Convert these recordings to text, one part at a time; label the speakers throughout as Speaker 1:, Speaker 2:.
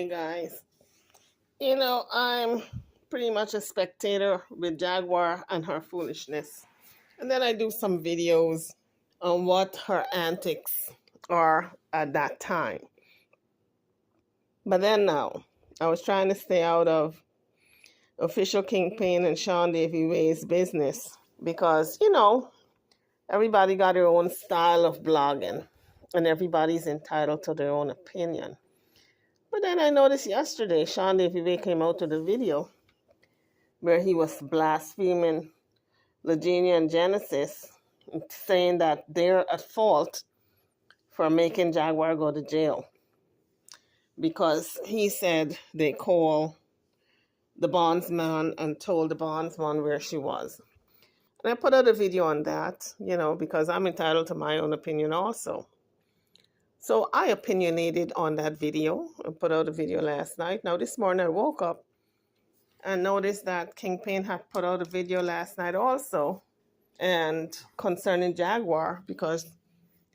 Speaker 1: Hey guys, I'm pretty much a spectator with Jaguar and her foolishness. And then I do some videos on what her antics are at that time. But then now, I was trying to stay out of official Kingpin and Sean Davy Way's business because, everybody got their own style of blogging and everybody's entitled to their own opinion. But then I noticed yesterday, Sean Davy Way came out with a video where he was blaspheming Lagina and Genesis, saying that they're at fault for making Jaguar go to jail because he said they called the bondsman and told the bondsman where she was. And I put out a video on that, because I'm entitled to my own opinion also. So I opinionated on that video and put out a video last night. Now this morning I woke up and noticed that Kingpin had put out a video last night also, and concerning Jaguar, because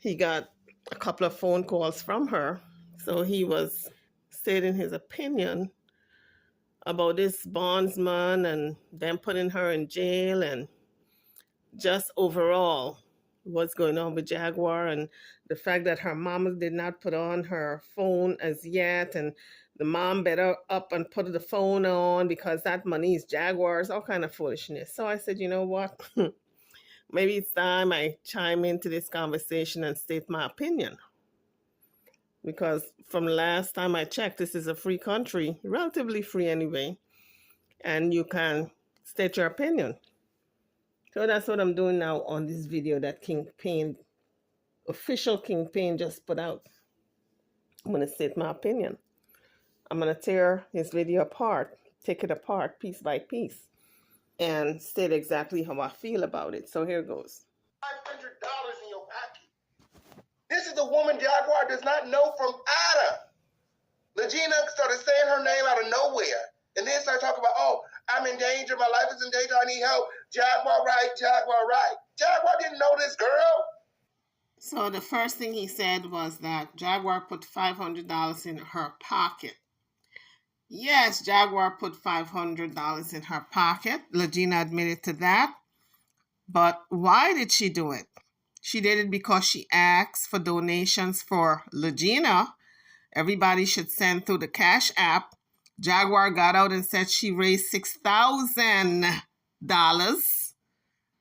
Speaker 1: he got a couple of phone calls from her. So he was stating his opinion about this bondsman and them putting her in jail and just overall what's going on with Jaguar and the fact that her mama did not put on her phone as yet, and the mom better up and put the phone on because that money is Jaguar's, all kind of foolishness. So I said, you know what? Maybe it's time I chime into this conversation and state my opinion. Because from last time I checked, this is a free country, relatively free anyway, and you can state your opinion. So that's what I'm doing now on this video that Kingpin, official Kingpin, just put out. I'm going to state my opinion. I'm going to tear his video apart, take it apart piece by piece, and state exactly how I feel about it. So here goes.
Speaker 2: $500 in your pocket. This is the woman Jaguar does not know from Ada. Lagina started saying her name out of nowhere. And then started talking about, oh, I'm in danger. My life is in danger. I need help. Jaguar Wright, Jaguar Wright. Jaguar didn't know this girl.
Speaker 1: So the first thing he said was that Jaguar put $500 in her pocket. Yes, Jaguar put $500 in her pocket. Lagina admitted to that. But why did she do it? She did it because she asked for donations for Lagina. Everybody should send through the Cash App. Jaguar got out and said she raised $6,000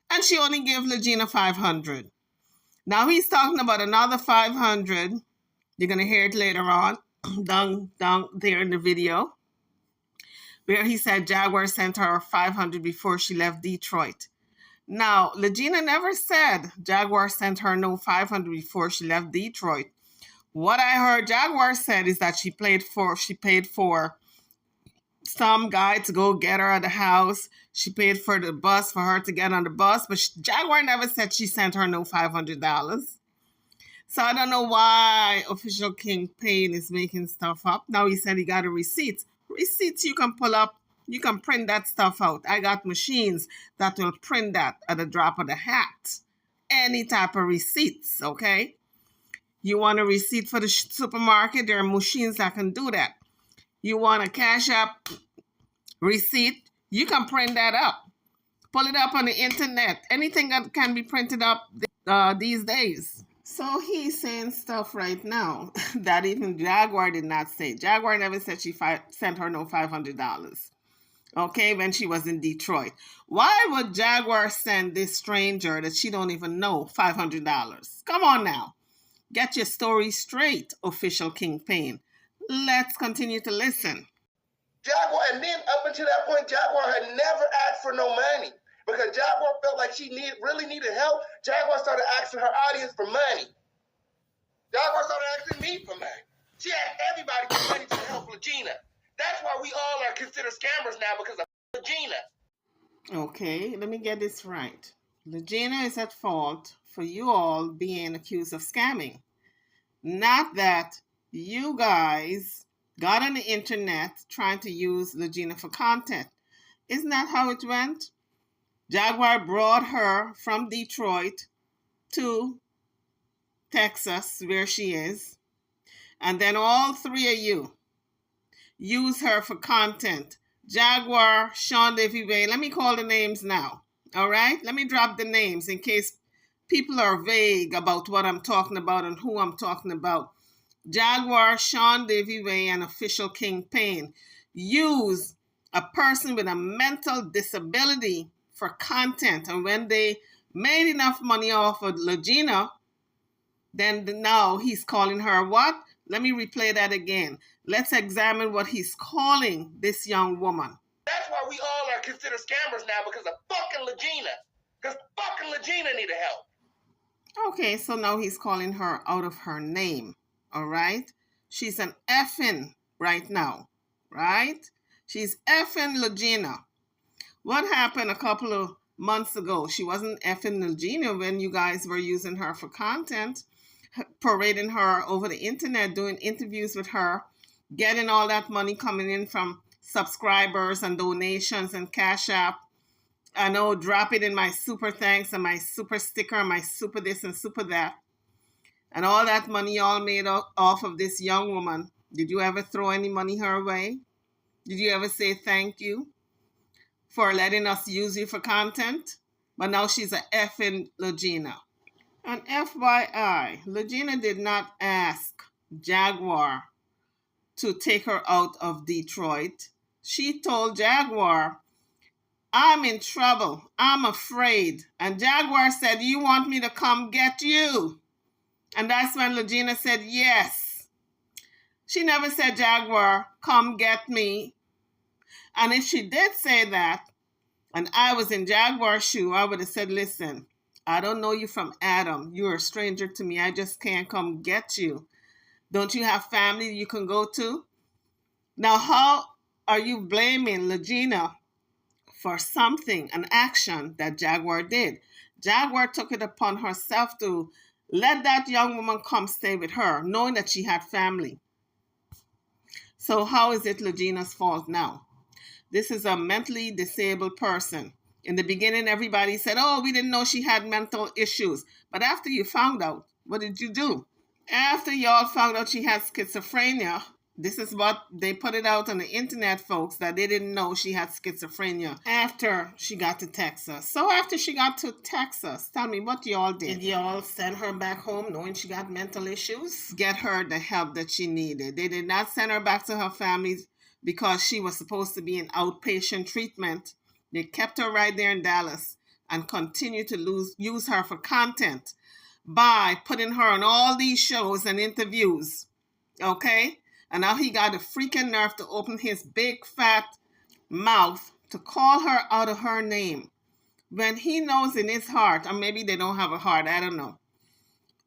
Speaker 1: and she only gave Lagina $500. Now he's talking about another $500. You're going to hear it later on down there in the video, where he said Jaguar sent her $500 before she left Detroit. Now, Lagina never said Jaguar sent her no $500 before she left Detroit. What I heard Jaguar said is that she paid for some guy to go get her at the house. She paid for the bus for her to get on the bus, but Jaguar never said she sent her no $500. So I don't know why official Kingpin is making stuff up. Now he said he got a receipt. Receipts you can pull up. You can print that stuff out. I got machines that will print that at the drop of the hat. Any type of receipts, okay? You want a receipt for the supermarket? There are machines that can do that. You want a Cash App receipt? You can print that up. Pull it up on the internet. Anything that can be printed up these days. So he's saying stuff right now that even Jaguar did not say. Jaguar never said she sent her no $500. Okay, when she was in Detroit. Why would Jaguar send this stranger that she don't even know $500? Come on now. Get your story straight, official Kingpin. Let's continue to listen.
Speaker 2: Jaguar, and then up until that point, Jaguar had never asked for no money. Because Jaguar felt like she really needed help, Jaguar started asking her audience for money. Jaguar started asking me for money. She asked everybody for money to help Lagina. That's why we all are considered scammers now, because of Lagina.
Speaker 1: Okay, let me get this right. Lagina is at fault for you all being accused of scamming. Not that you guys got on the internet trying to use Lagina for content. Isn't that how it went? Jaguar brought her from Detroit to Texas, where she is. And then all three of you use her for content. Jaguar, Sean Davy. Let me call the names now. All right? Let me drop the names in case people are vague about what I'm talking about and who I'm talking about. Jaguar, Sean Davy, and Official King Payne use a person with a mental disability for content. And when they made enough money off of Lagina, then now he's calling her what? Let me replay that again. Let's examine what he's calling this young woman.
Speaker 2: That's why we all are considered scammers now, because of fucking Lagina. Because fucking Lagina needed help.
Speaker 1: Okay, so now he's calling her out of her name. All right? She's an effing right now. Right? She's effing Lagina. What happened a couple of months ago? She wasn't effing Lagina when you guys were using her for content, parading her over the internet, doing interviews with her, getting all that money coming in from subscribers and donations and Cash App. I know, drop it in my super thanks and my super sticker and my super this and super that. And all that money all made off of this young woman. Did you ever throw any money her way? Did you ever say thank you for letting us use you for content? But now she's a effing Lagina. And FYI, Lagina did not ask Jaguar to take her out of Detroit. She told Jaguar, I'm in trouble. I'm afraid. And Jaguar said, you want me to come get you? And that's when Lagina said, yes. She never said, Jaguar, come get me. And if she did say that, and I was in Jaguar's shoe, I would have said, listen, I don't know you from Adam. You're a stranger to me. I just can't come get you. Don't you have family you can go to? Now, how are you blaming Lagina for something, an action that Jaguar did? Jaguar took it upon herself to let that young woman come stay with her, knowing that she had family. So how is it Lagina's fault now? This is a mentally disabled person. In the beginning, everybody said, oh, we didn't know she had mental issues. But after you found out, what did you do? After y'all found out she had schizophrenia, this is what they put it out on the internet, folks, that they didn't know she had schizophrenia after she got to Texas. So after she got to Texas, tell me what y'all did. Did y'all send her back home knowing she got mental issues? Get her the help that she needed. They did not send her back to her family because she was supposed to be in outpatient treatment. They kept her right there in Dallas and continued to use her for content by putting her on all these shows and interviews. Okay? And now he got the freaking nerve to open his big fat mouth to call her out of her name. When he knows in his heart, or maybe they don't have a heart, I don't know.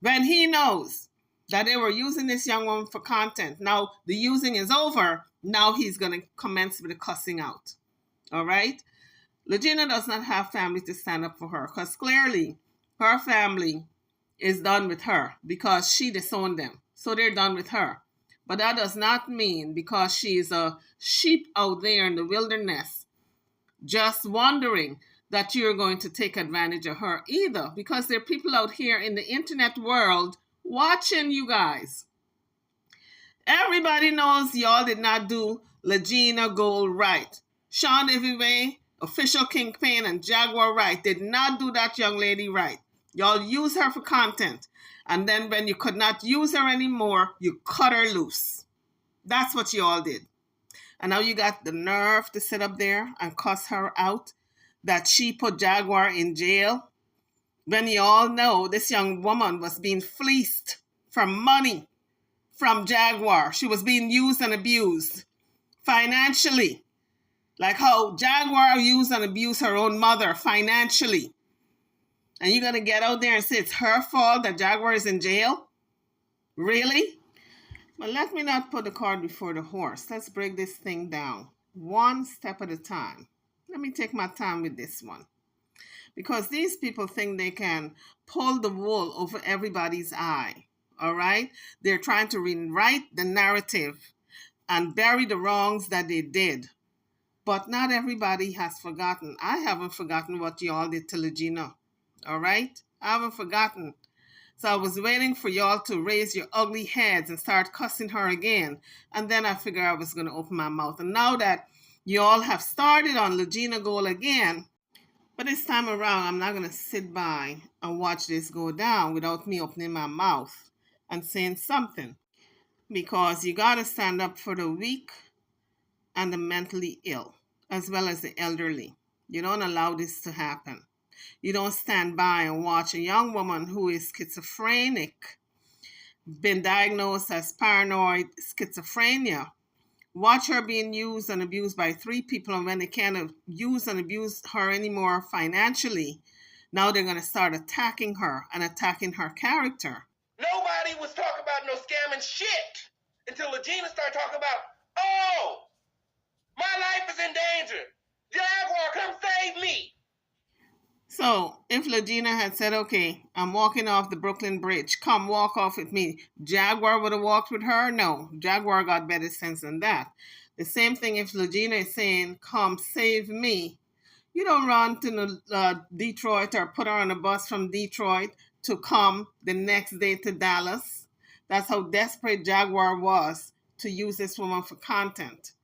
Speaker 1: When he knows that they were using this young woman for content, now the using is over, now he's going to commence with the cussing out. All right? Lagina does not have family to stand up for her because clearly her family is done with her because she disowned them. So they're done with her. But that does not mean because she's a sheep out there in the wilderness just wondering that you're going to take advantage of her either, because there are people out here in the internet world watching you guys. Everybody knows y'all did not do Lagina Gold right. Sean Davy, Official King Payne, and Jaguar Wright did not do that young lady right. Y'all use her for content. And then when you could not use her anymore, you cut her loose. That's what you all did. And now you got the nerve to sit up there and cuss her out that she put Jaguar in jail. When you all know this young woman was being fleeced for money from Jaguar. She was being used and abused financially. Like how Jaguar used and abused her own mother financially. And you're going to get out there and say it's her fault that Jaguar is in jail? Really? But let me not put the cart before the horse. Let's break this thing down one step at a time. Let me take my time with this one. Because these people think they can pull the wool over everybody's eye. All right? They're trying to rewrite the narrative and bury the wrongs that they did. But not everybody has forgotten. I haven't forgotten what y'all did to Lagina. All right? I haven't forgotten. So I was waiting for y'all to raise your ugly heads and start cussing her again. And then I figured I was going to open my mouth. And now that y'all have started on Lagina Goal again, but this time around, I'm not going to sit by and watch this go down without me opening my mouth and saying something. Because you got to stand up for the weak and the mentally ill, as well as the elderly. You don't allow this to happen. You don't stand by and watch a young woman who is schizophrenic, been diagnosed as paranoid schizophrenia. Watch her being used and abused by 3 people, and when they can't use and abuse her anymore financially, now they're going to start attacking her and attacking her character.
Speaker 2: Nobody was talking about no scamming shit until Lagina started talking about, oh, my life is in danger. Jaguar, come save me.
Speaker 1: So if Lagina had said, okay, I'm walking off the Brooklyn Bridge, come walk off with me, Jaguar would have walked with her? No, Jaguar got better sense than that. The same thing if Lagina is saying, come save me. You don't run to Detroit or put her on a bus from Detroit to come the next day to Dallas. That's how desperate Jaguar was to use this woman for content.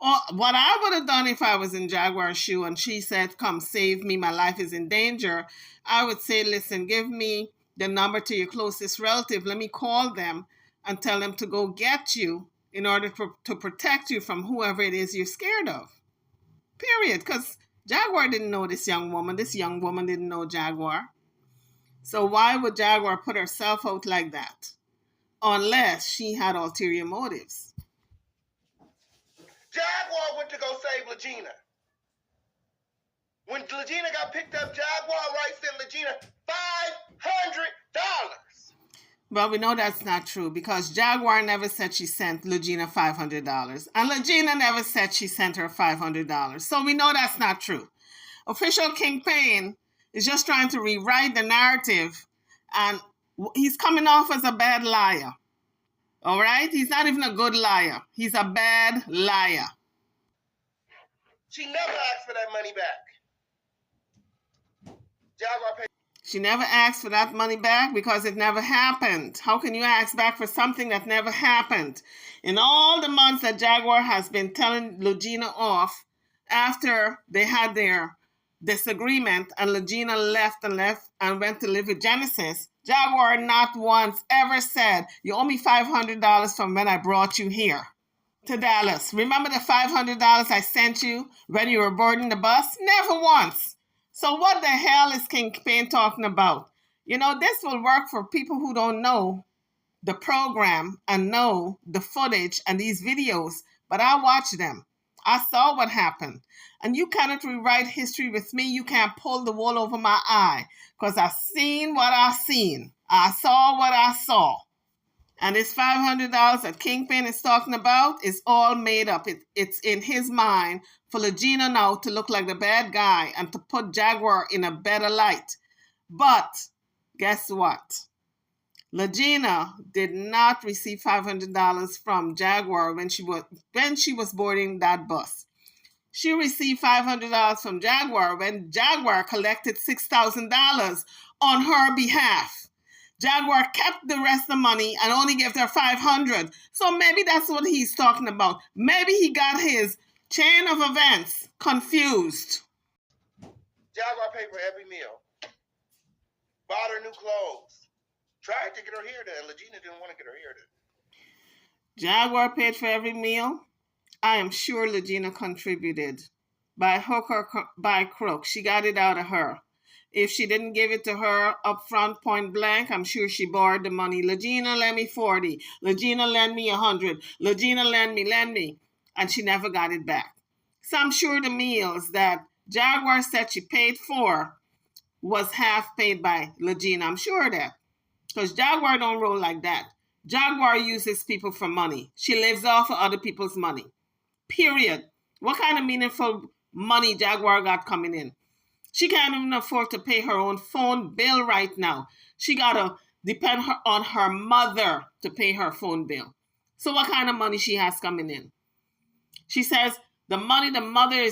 Speaker 1: Or what I would have done if I was in Jaguar's shoe and she said, come save me, my life is in danger, I would say, listen, give me the number to your closest relative. Let me call them and tell them to go get you in order to protect you from whoever it is you're scared of. Period. Because Jaguar didn't know this young woman. This young woman didn't know Jaguar. So why would Jaguar put herself out like that? Unless she had ulterior motives.
Speaker 2: Jaguar went to go save Lagina. When Lagina got picked up, Jaguar Wright sent Lagina $500.
Speaker 1: But we know that's not true because Jaguar never said she sent Lagina $500. And Lagina never said she sent her $500. So we know that's not true. Official Kingpin is just trying to rewrite the narrative, and he's coming off as a bad liar. All right? He's not even a good liar. He's a bad liar.
Speaker 2: She never asked for that money back. Jaguar paid.
Speaker 1: She never asked for that money back because it never happened. How can you ask back for something that never happened? In all the months that Jaguar has been telling Lagina off after they had their disagreement and Lagina left and went to live with Genesis, Jaguar not once ever said, you owe me $500 from when I brought you here to Dallas. Remember the $500 I sent you when you were boarding the bus? Never once. So what the hell is Kingpin talking about? You know, this will work for people who don't know the program and know the footage and these videos, but I watched them. I saw what happened. And you cannot rewrite history with me. You can't pull the wool over my eye because I've seen what I've seen. I saw what I saw. And this $500 that Kingpin is talking about is all made up. It's in his mind for Lagina now to look like the bad guy and to put Jaguar in a better light. But guess what? Lagina did not receive $500 from Jaguar when she was boarding that bus. She received $500 from Jaguar when Jaguar collected $6,000 on her behalf. Jaguar kept the rest of the money and only gave her $500. So maybe that's what he's talking about. Maybe he got his chain of events confused.
Speaker 2: Jaguar paid for every meal. Bought her new clothes. Tried to get her hair done. Lagina didn't want to get her hair done.
Speaker 1: Jaguar paid for every meal. I am sure Lagina contributed. By hook or by crook. She got it out of her. If she didn't give it to her up front, point blank, I'm sure she borrowed the money. Lagina, lend me 40. Lagina, lend me 100. Lagina, lend me. And she never got it back. So I'm sure the meals that Jaguar said she paid for was half paid by Lagina. I'm sure of that. Because Jaguar don't roll like that. Jaguar uses people for money. She lives off of other people's money. Period. What kind of meaningful money Jaguar got coming in? She can't even afford to pay her own phone bill right now. She got to depend on her mother to pay her phone bill. So what kind of money she has coming in? She says the money the mother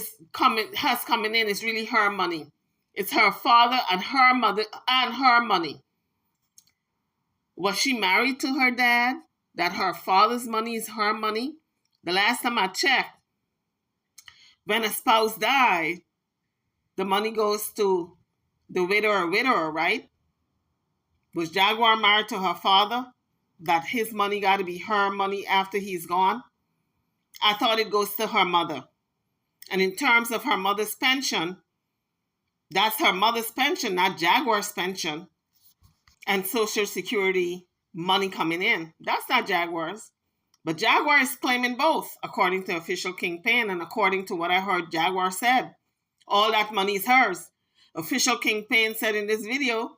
Speaker 1: has coming in is really her money. It's her father and her mother and her money. Was she married to her dad? That her father's money is her money? The last time I checked, when a spouse died, the money goes to the widow or widower, right? Was Jaguar married to her father? That his money got to be her money after he's gone? I thought it goes to her mother. And in terms of her mother's pension, that's her mother's pension, not Jaguar's pension. And Social Security money coming in. That's not Jaguar's. But Jaguar is claiming both, according to official Kingpin and according to what I heard Jaguar said. All that money is hers. Official Kingpin said in this video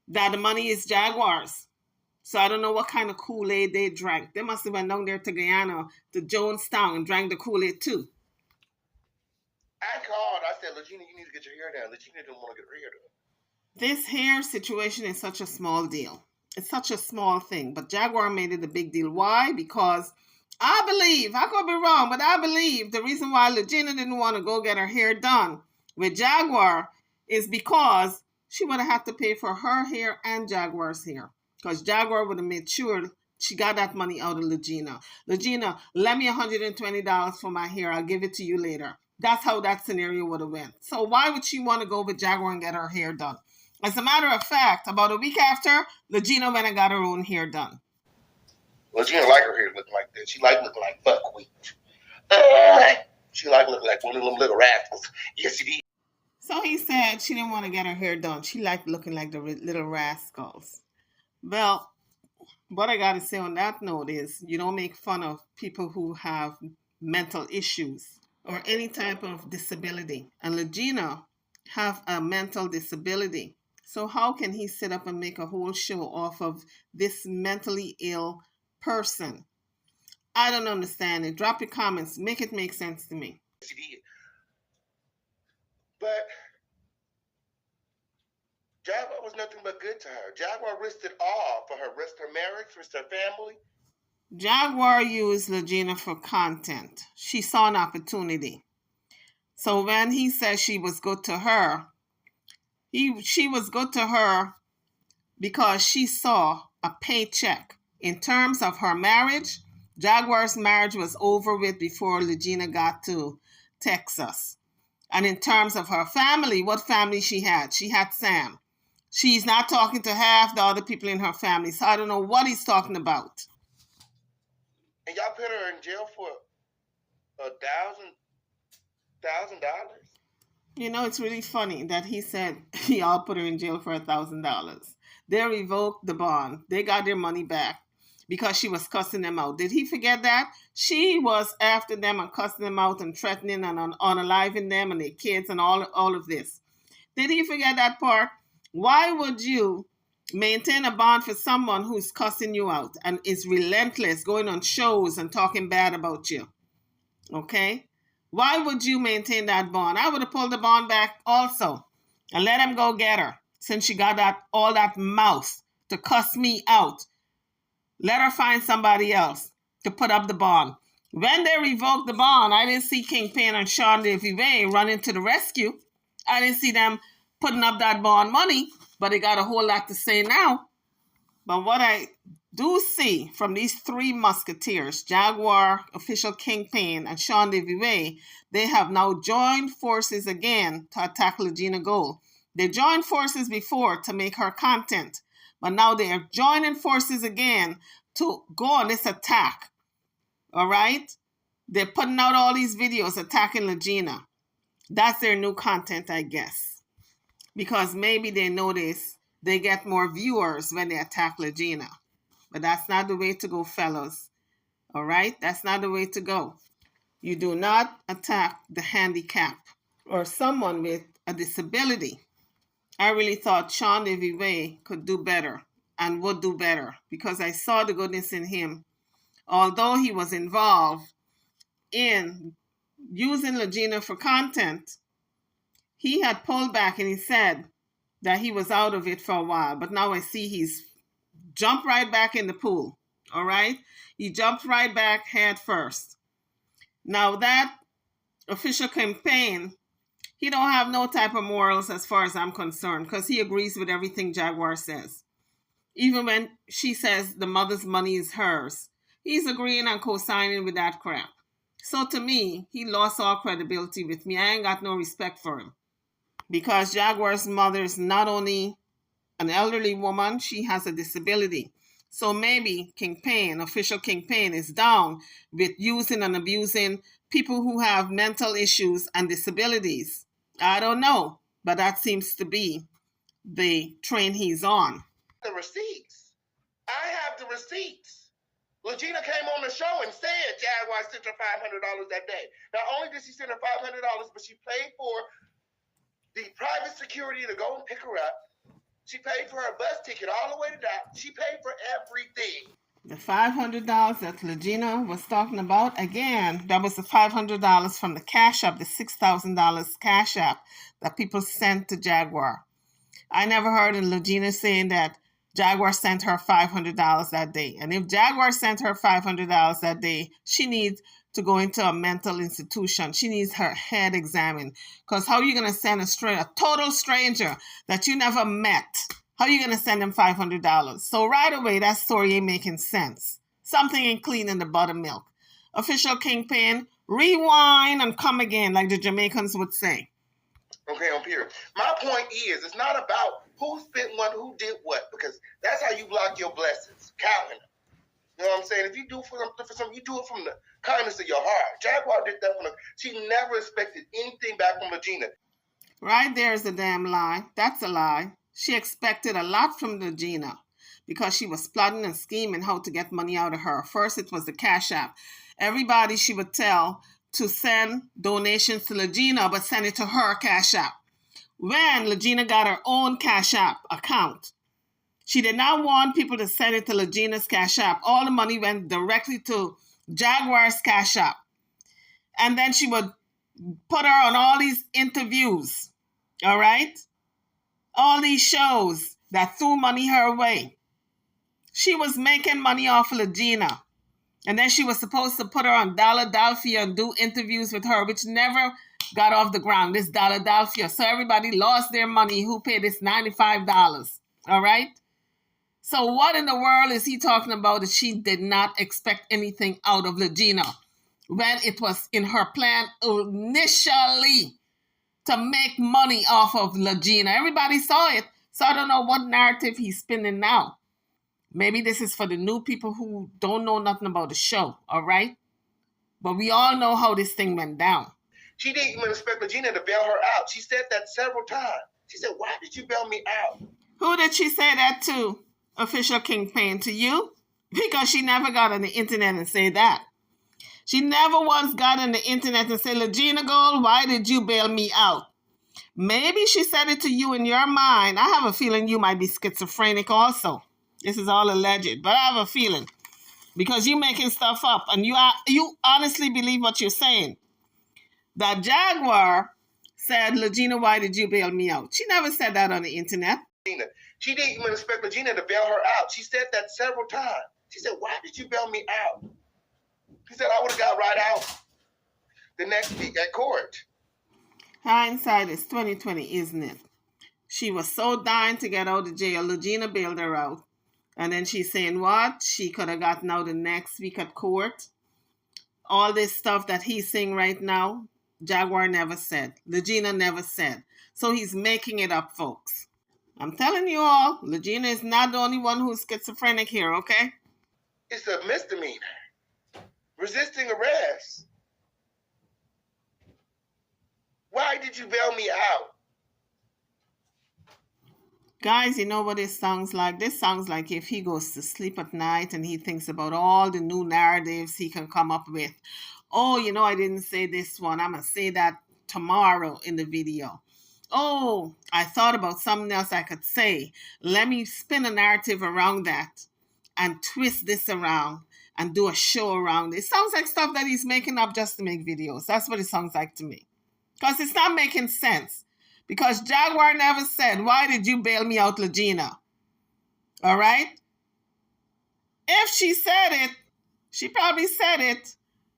Speaker 1: that the money is Jaguar's. So I don't know what kind of Kool-Aid they drank. They must have went down there to Guyana, to Jonestown, and drank the Kool-Aid too.
Speaker 2: I called. I said, Lagina, you need to get your hair done. Lagina didn't want to get her hair done.
Speaker 1: This hair situation is such a small deal. It's such a small thing. But Jaguar made it a big deal. Why? Because I believe, I could be wrong, but I believe the reason why Lagina didn't want to go get her hair done with Jaguar is because she would have had to pay for her hair and Jaguar's hair. Because Jaguar would have made sure she got that money out of Lagina. Lagina, lend me $120 for my hair. I'll give it to you later. That's how that scenario would have went. So why would she want to go with Jaguar and get her hair done? As a matter of fact, about a week after, Lagina went and got her own hair done.
Speaker 2: Lagina like her hair looking like that. She like looking like buckwheat. She like looking like one of them little rascals. Yes, she did.
Speaker 1: So he said she didn't want to get her hair done. She liked looking like the little rascals. Well, what I got to say on that note is you don't make fun of people who have mental issues or any type of disability. And Lagina have a mental disability. So how can he sit up and make a whole show off of this mentally ill person? I don't understand it. Drop your comments. Make it make sense to me.
Speaker 2: She did. But Jaguar was nothing but good to her. Jaguar risked it all for her. Risked her marriage, risked her family.
Speaker 1: Jaguar used Lagina for content. She saw an opportunity. So when he said she was good to her, she was good to her because she saw a paycheck. In terms of her marriage, Jaguar's marriage was over with before Lagina got to Texas. And in terms of her family, what family she had? She had Sam. She's not talking to half the other people in her family, so I don't know what he's talking about.
Speaker 2: And y'all put her in jail for $1,000.
Speaker 1: You know, it's really funny that he said y'all put her in jail for $1,000. They revoked the bond. They got their money back because she was cussing them out. Did he forget that? She was after them and cussing them out and threatening and unaliving them and their kids and all of this. Did he forget that part? Why would you maintain a bond for someone who's cussing you out and is relentless, going on shows and talking bad about you? Okay? Why would you maintain that bond? I would have pulled the bond back also and let him go get her since she got all that mouth to cuss me out. Let her find somebody else to put up the bond. When they revoked the bond, I didn't see Kingpin and Sean DeVive running to the rescue. I didn't see them putting up that bond money, but they got a whole lot to say now. But what I do see from these three musketeers, Jaguar, official Kingpin, and Sean DeVive, they have now joined forces again to attack Lagina Gold. They joined forces before to make her content, but now they are joining forces again to go on this attack. All right? They're putting out all these videos attacking Lagina. That's their new content, I guess. Because maybe they notice they get more viewers when they attack Lagina. But that's not the way to go, fellas. All right? That's not the way to go. You do not attack the handicapped or someone with a disability. I really thought Sean DeVive could do better and would do better because I saw the goodness in him. Although he was involved in using Lagina for content, he had pulled back and he said that he was out of it for a while. But now I see he's jumped right back in the pool. All right? He jumped right back head first. Now that official campaign, he don't have no type of morals as far as I'm concerned because he agrees with everything Jaguar says. even when she says the mother's money is hers. He's agreeing and co-signing with that crap. So to me, he lost all credibility with me. I ain't got no respect for him. Because Jaguar's mother is not only an elderly woman, she has a disability. So maybe Kingpin, official Kingpin, is down with using and abusing people who have mental issues and disabilities. I don't know, but that seems to be the train he's on.
Speaker 2: The receipts. I have the receipts. Lagina came on the show and said Jaguar sent her $500 that day. Not only did she send her $500, but she paid for the private security to go and pick her up. She paid for her bus ticket all the way to that. She paid for everything.
Speaker 1: The $500 that Lagina was talking about, again, that was the $500 from the Cash App, the $6,000 Cash App that people sent to Jaguar. I never heard of Lagina saying that Jaguar sent her $500 that day. And if Jaguar sent her $500 that day, she needs to go into a mental institution. She needs her head examined. Because how are you going to send a total stranger that you never met? How are you going to send them $500? So right away, that story ain't making sense. Something ain't clean in the buttermilk. Official Kingpin, rewind and come again, like the Jamaicans would say.
Speaker 2: Okay, on period. My point is, it's not about who spent what, who did what, because that's how you block your blessings, counting them. You know what I'm saying? If you do for something, you do it from the kindness of your heart. Jaguar did that she never expected anything back from Lagina.
Speaker 1: Right there is a damn lie. That's a lie. She expected a lot from Lagina because she was plotting and scheming how to get money out of her. First, it was the Cash App. Everybody she would tell to send donations to Lagina, but send it to her Cash App. When Lagina got her own Cash App account, she did not want people to send it to Lagina's Cash App. All the money went directly to Jaguar's Cash App. And then she would put her on all these interviews, all right? All these shows that threw money her way. She was making money off of Lagina. And then she was supposed to put her on Philadelphia and do interviews with her, which never got off the ground, this Philadelphia. So everybody lost their money who paid this $95, all right? So what in the world is he talking about that she did not expect anything out of Lagina when it was in her plan initially to make money off of Lagina? Everybody saw it. So I don't know what narrative he's spinning now. Maybe this is for the new people who don't know nothing about the show, all right? But we all know how this thing went down.
Speaker 2: She didn't even expect Lagina to bail her out. She said that several times. She said, why did you bail me out?
Speaker 1: Who did she say that to, official Kingpin? To you? Because she never got on the internet and say that. She never once got on the internet and said, Lagina Gold, why did you bail me out? Maybe she said it to you in your mind. I have a feeling you might be schizophrenic also. This is all alleged, but I have a feeling. Because you're making stuff up and you honestly believe what you're saying. That Jaguar said, Lagina, why did you bail me out? She never said that on the internet.
Speaker 2: She didn't even expect Lagina to bail her out. She said that several times. She said, why did you bail me out? She said, I would have got right out the next week at court.
Speaker 1: Hindsight is 2020, isn't it? She was so dying to get out of jail. Lagina bailed her out. And then she's saying what? She could have gotten out the next week at court. All this stuff that he's saying right now, Jaguar never said. Lagina never said. So he's making it up, folks. I'm telling you all, Lagina is not the only one who's schizophrenic here, okay?
Speaker 2: It's a misdemeanor. Resisting arrest. Why did you bail me out?
Speaker 1: Guys, you know what this sounds like? This sounds like if he goes to sleep at night and he thinks about all the new narratives he can come up with. Oh, you know, I didn't say this one. I'm going to say that tomorrow in the video. Oh, I thought about something else I could say. Let me spin a narrative around that and twist this around and do a show around it. It sounds like stuff that he's making up just to make videos. That's what it sounds like to me. Because it's not making sense. Because Jaguar never said, why did you bail me out, Lagina? All right? If she said it, she probably said it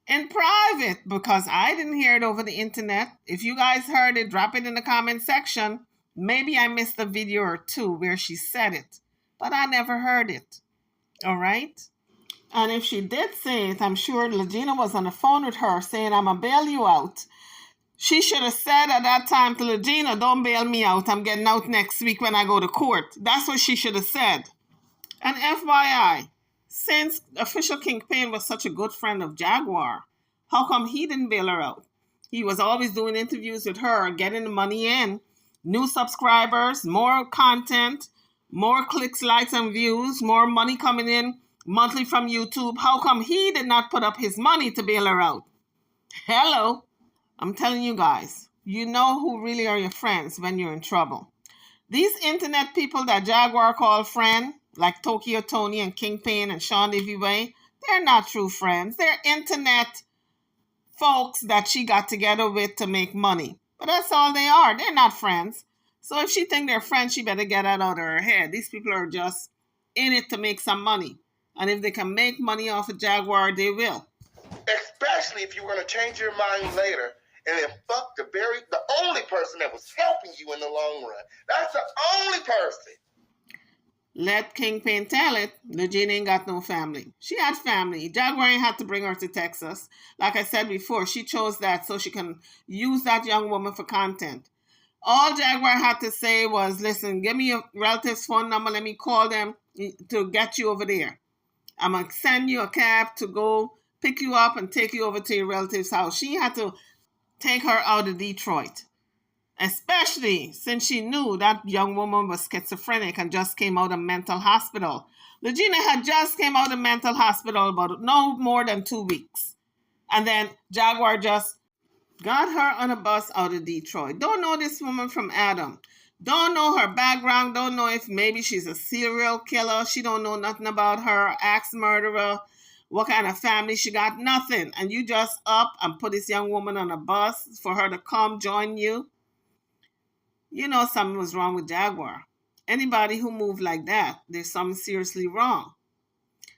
Speaker 1: in private because I didn't hear it over the internet. If you guys heard it, drop it in the comment section. Maybe I missed a video or two where she said it. but I never heard it. All right? And if she did say it, I'm sure Lagina was on the phone with her saying, I'm going to bail you out. She should have said at that time to Lagina, don't bail me out. I'm getting out next week when I go to court. That's what she should have said. And FYI, since official Kingpin was such a good friend of Jaguar, how come he didn't bail her out? He was always doing interviews with her, getting the money in, new subscribers, more content, more clicks, likes, and views, more money coming in monthly from YouTube. How come he did not put up his money to bail her out? Hello. I'm telling you guys, you know who really are your friends when you're in trouble. These internet people that Jaguar called friend, like Tokyo Tony and Kingpin and Sean Davy Way, they're not true friends. They're internet folks that she got together with to make money. But that's all they are. They're not friends. So if she think they're friends, she better get that out of her head. These people are just in it to make some money. And if they can make money off of Jaguar, they will.
Speaker 2: Especially if you're going to change your mind later and then fuck the only person that was helping you in the long run. That's the only person.
Speaker 1: Let Kingpin tell it. Lagina ain't got no family. She had family. Jaguar ain't had to bring her to Texas. Like I said before, she chose that so she can use that young woman for content. All Jaguar had to say was, listen, give me your relative's phone number. Let me call them to get you over there. I'm going to send you a cab to go pick you up and take you over to your relative's house. She had to take her out of Detroit. Especially since she knew that young woman was schizophrenic and just came out of mental hospital. Lagina had just came out of mental hospital about no more than 2 weeks. And then Jaguar just got her on a bus out of Detroit. Don't know this woman from Adam. Don't know her background. Don't know if maybe she's a serial killer. She don't know nothing about her, axe murderer, what kind of family she got, nothing. And you just up and put this young woman on a bus for her to come join you. You know something was wrong with Jaguar. Anybody who moved like that, there's something seriously wrong.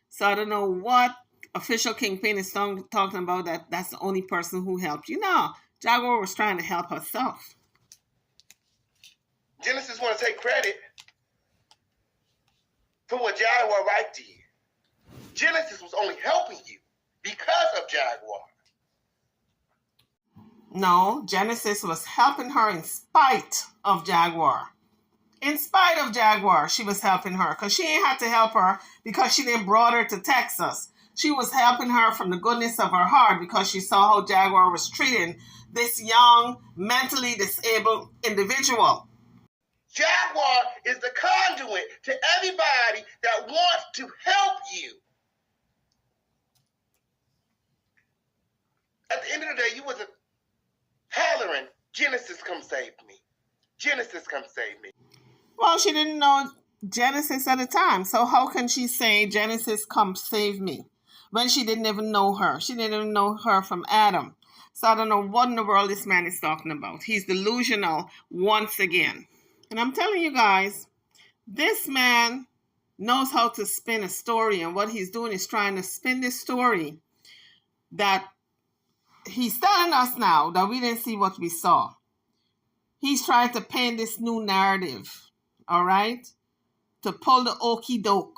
Speaker 1: So I don't know what official Kingpin is talking about, that's the only person who helped you. No, Jaguar was trying to help herself.
Speaker 2: Genesis want to take credit for what Jaguar Wright did. Genesis was only helping you because of Jaguar.
Speaker 1: No, Genesis was helping her in spite of Jaguar. In spite of Jaguar, she was helping her because she ain't had to help her because she didn't brought her to Texas. She was helping her from the goodness of her heart because she saw how Jaguar was treating this young, mentally disabled individual.
Speaker 2: Jaguar is the conduit to everybody that wants to help you. At the end of the day, you wasn't hollering, Genesis, come save me. Genesis, come save me.
Speaker 1: Well, she didn't know Genesis at the time. So how can she say, Genesis, come save me, when she didn't even know her? She didn't even know her from Adam. So I don't know what in the world this man is talking about. He's delusional once again. And I'm telling you guys, this man knows how to spin a story. And what he's doing is trying to spin this story that he's telling us now that we didn't see what we saw. He's trying to paint this new narrative, all right? To pull the okey doke.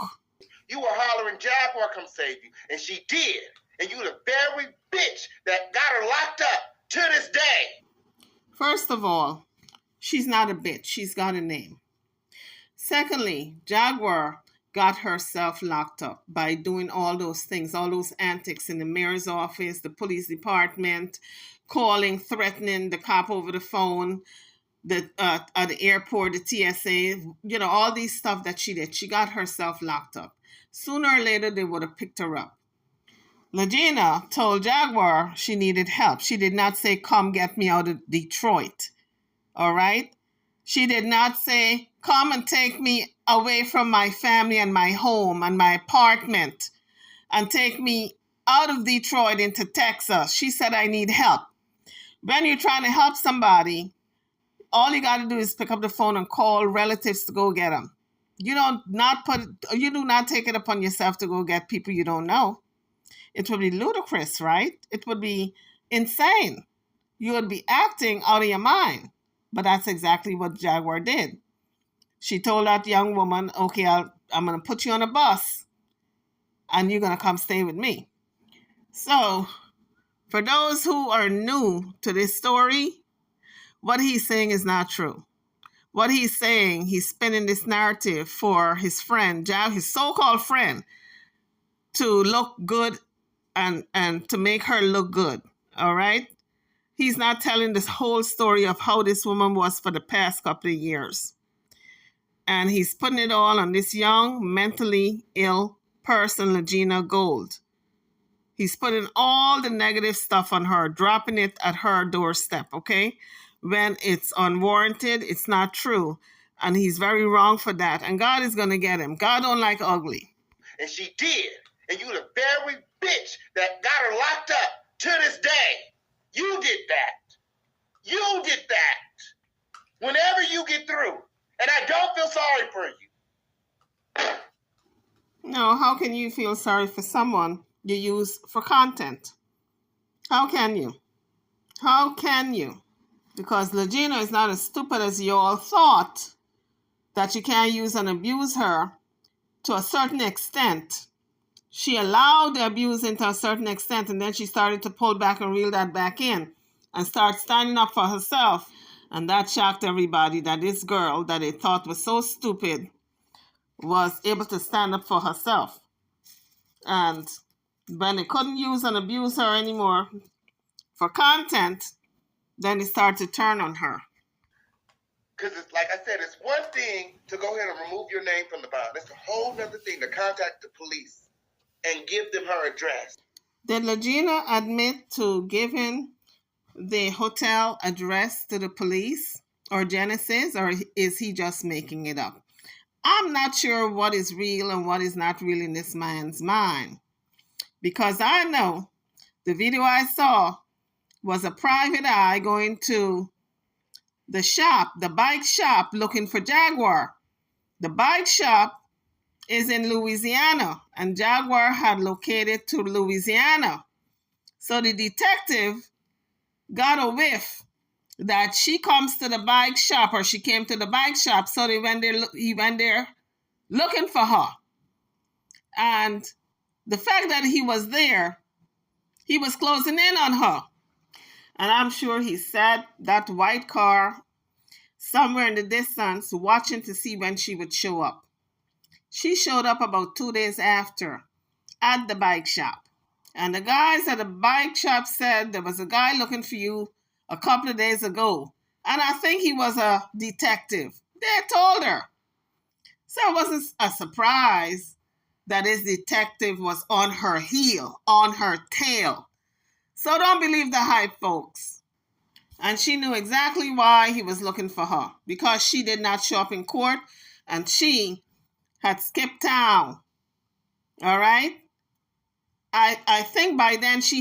Speaker 2: You were hollering, Jaguar, come save you. And she did. And you the very bitch that got her locked up to this day.
Speaker 1: First of all, she's not a bitch. She's got a name. Secondly, Jaguar got herself locked up by doing all those things, all those antics in the mayor's office, the police department, calling, threatening the cop over the phone, at the airport, the TSA, you know, all these stuff that she did. She got herself locked up. Sooner or later, they would have picked her up. Lagina told Jaguar she needed help. She did not say, come get me out of Detroit. All right? She did not say, come and take me away from my family and my home and my apartment and take me out of Detroit into Texas. She said, I need help. When you're trying to help somebody, all you got to do is pick up the phone and call relatives to go get them. You do not take it upon yourself to go get people you don't know. It would be ludicrous, right? It would be insane. You would be acting out of your mind. But that's exactly what Jaguar did. She told that young woman, okay, I'll gonna put you on a bus and you're gonna come stay with me. So for those who are new to this story, what he's saying is not true. What he's saying, he's spinning this narrative for his friend, his so-called friend, to look good and to make her look good. All right? He's not telling this whole story of how this woman was for the past couple of years. And he's putting it all on this young, mentally ill person, Lagina Gold. He's putting all the negative stuff on her, dropping it at her doorstep, okay? When it's unwarranted, it's not true. And he's very wrong for that. And God is going to get him. God don't like ugly.
Speaker 2: And she did. And you the very bitch that got her locked up to this day. You did that. You did that. Whenever you get through. And I don't feel sorry for you.
Speaker 1: No, how can you feel sorry for someone you use for content? How can you? How can you? Because Lagina is not as stupid as you all thought, that you can't use and abuse her to a certain extent. She allowed the abusing to a certain extent, and then she started to pull back and reel that back in and start standing up for herself. And that shocked everybody, that this girl that they thought was so stupid was able to stand up for herself. And when they couldn't use and abuse her anymore for content, then they started to turn on her.
Speaker 2: Because it's like I said, it's one thing to go ahead and remove your name from the bond. It's a whole other thing to contact the police and give them her address.
Speaker 1: Did Lagina admit to giving the hotel address to the police or Genesis, or is he just making it up? I'm not sure what is real and what is not real in this man's mind, because I know the video I saw was a private eye going to the shop, the bike shop, looking for Jaguar. The bike shop is in Louisiana, and Jaguar had located to Louisiana. So the detective got a whiff that she comes to the bike shop, or she came to the bike shop, so he went there looking for her. And the fact that he was there, he was closing in on her. And I'm sure he sat that white car somewhere in the distance watching to see when she would show up. She showed up about 2 days after at the bike shop. And the guys at the bike shop said there was a guy looking for you a couple of days ago. And I think he was a detective. They told her. So it wasn't a surprise that this detective was on her heel, on her tail. So don't believe the hype, folks. And she knew exactly why he was looking for her, because she did not show up in court and she had skipped town. All right? I think by then she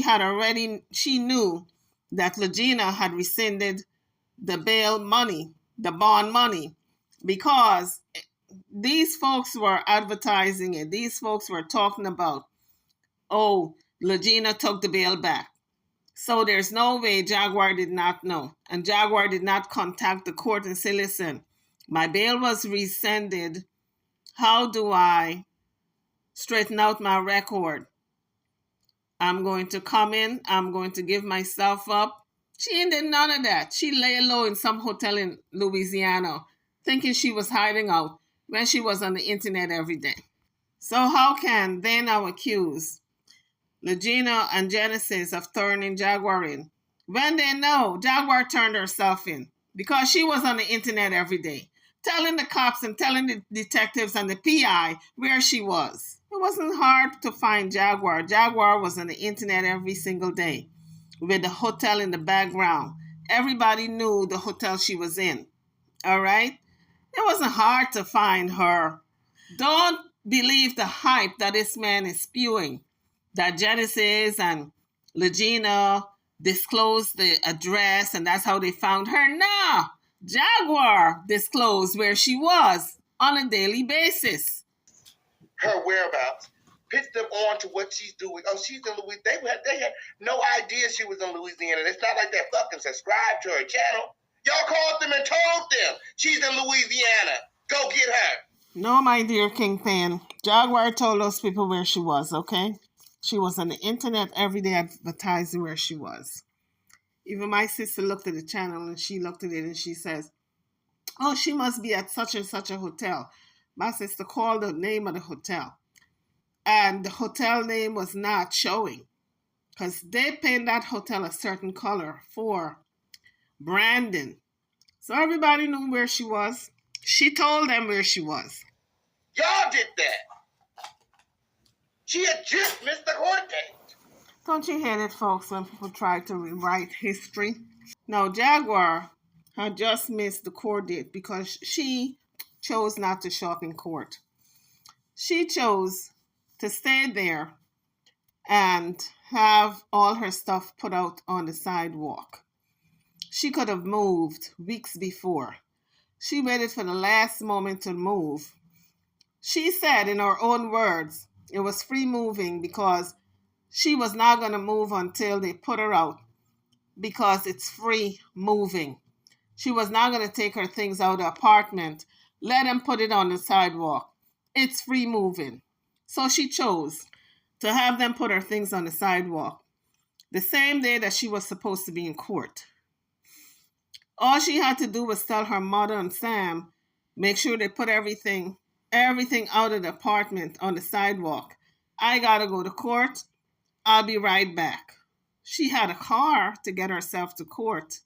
Speaker 1: knew that Lagina had rescinded the bail money, the bond money, because these folks were advertising it. These folks were talking about, oh, Lagina took the bail back. So there's no way Jaguar did not know. And Jaguar did not contact the court and say, listen, my bail was rescinded. How do I straighten out my record? I'm going to come in. I'm going to give myself up. She did none of that. She lay low in some hotel in Louisiana, thinking she was hiding out when she was on the internet every day. So how can they now accuse Lagina and Genesis of turning Jaguar in when they know Jaguar turned herself in because she was on the internet every day, telling the cops and telling the detectives and the PI where she was? It wasn't hard to find Jaguar. Jaguar was on the internet every single day with the hotel in the background. Everybody knew the hotel she was in. All right? It wasn't hard to find her. Don't believe the hype that this man is spewing, that Genesis and Lagina disclosed the address and that's how they found her. Nah, Jaguar disclosed where she was on a daily basis.
Speaker 2: Her whereabouts, pitch them on to what she's doing. Oh, she's in Louisiana. They had no idea she was in Louisiana. It's not like they fucking subscribed to her channel. Y'all called them and told them she's in Louisiana. Go get her.
Speaker 1: No, my dear Kingpin. Jaguar told those people where she was, okay? She was on the internet every day advertising where she was. Even my sister looked at the channel and she looked at it and she says, oh, she must be at such and such a hotel. My sister called the name of the hotel. And the hotel name was not showing because they paint that hotel a certain color for branding. So everybody knew where she was. She told them where she was.
Speaker 2: Y'all did that. She had just missed the court date.
Speaker 1: Don't you hate it, folks, when people try to rewrite history? Now, Jaguar had just missed the court date because she chose not to show up in court. She chose to stay there and have all her stuff put out on the sidewalk. She could have moved weeks before. She waited for the last moment to move. She said in her own words, it was free moving because she was not going to move until they put her out because it's free moving. She was not going to take her things out of the apartment, let them put it on the sidewalk. It's free moving. So she chose to have them put her things on the sidewalk the same day that she was supposed to be in court. All she had to do was tell her mother and Sam, make sure they put everything out of the apartment on the sidewalk. I gotta go to court. I'll be right back. She had a car to get herself to court.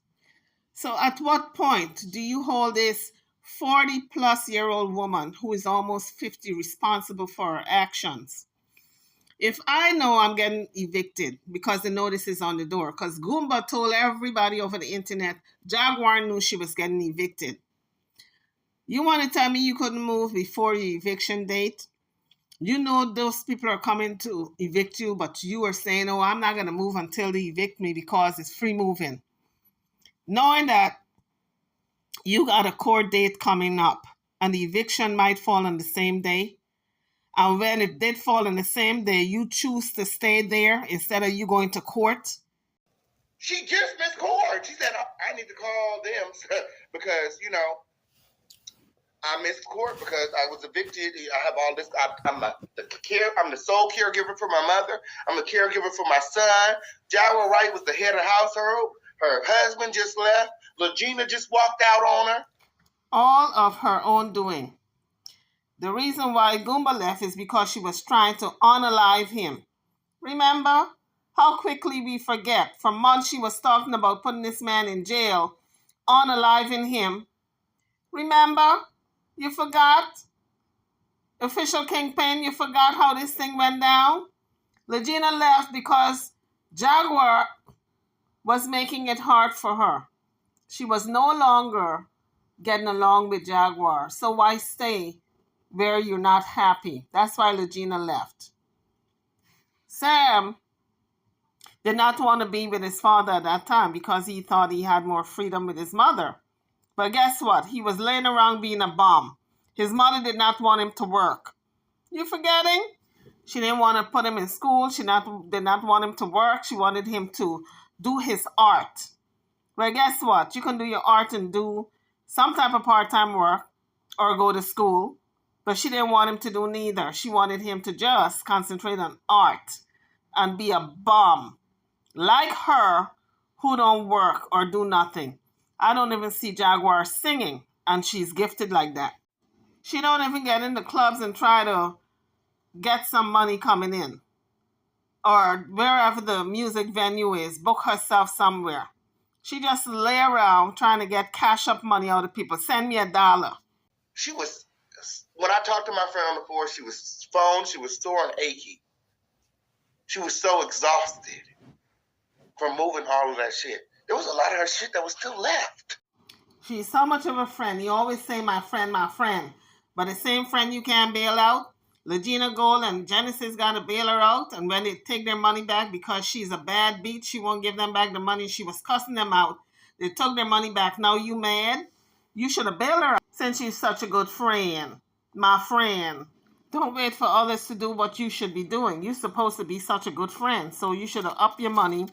Speaker 1: So at what point do you hold this 40-plus-year-old woman who is almost 50 responsible for her actions? If I know I'm getting evicted because the notice is on the door, because Goomba told everybody over the internet, Jaguar knew she was getting evicted. You want to tell me you couldn't move before your eviction date? You know those people are coming to evict you, but you are saying, oh, I'm not going to move until they evict me because it's free moving. Knowing that you got a court date coming up and the eviction might fall on the same day. And when it did fall on the same day, you choose to stay there instead of you going to court.
Speaker 2: She just missed court. She said, I need to call them because, I missed court because I was evicted. I have all this. I'm the sole caregiver for my mother. I'm the caregiver for my son. Jailhouse Wright was the head of the household. Her husband just left. Lagina just walked out on her.
Speaker 1: All of her own doing. The reason why Goomba left is because she was trying to unalive him. Remember how quickly we forget? For months she was talking about putting this man in jail, unaliving him. Remember? You forgot? Official Kingpin, you forgot how this thing went down? Lagina left because Jaguar was making it hard for her. She was no longer getting along with Jaguar. So why stay where you're not happy? That's why Lagina left. Sam did not want to be with his father at that time because he thought he had more freedom with his mother. But guess what? He was laying around being a bum. His mother did not want him to work. You forgetting? She didn't want to put him in school. She did not want him to work. She wanted him to do his art. Well, guess what? You can do your art and do some type of part-time work or go to school. But she didn't want him to do neither. She wanted him to just concentrate on art and be a bum. Like her, who don't work or do nothing. I don't even see Jaguar singing, and she's gifted like that. She don't even get in the clubs and try to get some money coming in. Or wherever the music venue is, book herself somewhere. She just lay around trying to get cash up money out of people. Send me $1.
Speaker 2: She was, when I talked to my friend on the phone, she was sore and achy. She was so exhausted from moving all of that shit. There was a lot of her shit that was still left.
Speaker 1: She's so much of a friend. You always say my friend, my friend. But the same friend you can't bail out, Lagina Gold and Genesis got to bail her out. And when they take their money back because she's a bad bitch, she won't give them back the money. She was cussing them out. They took their money back. Now you mad? You should have bailed her out since she's such a good friend. My friend. Don't wait for others to do what you should be doing. You're supposed to be such a good friend. So you should have upped your money.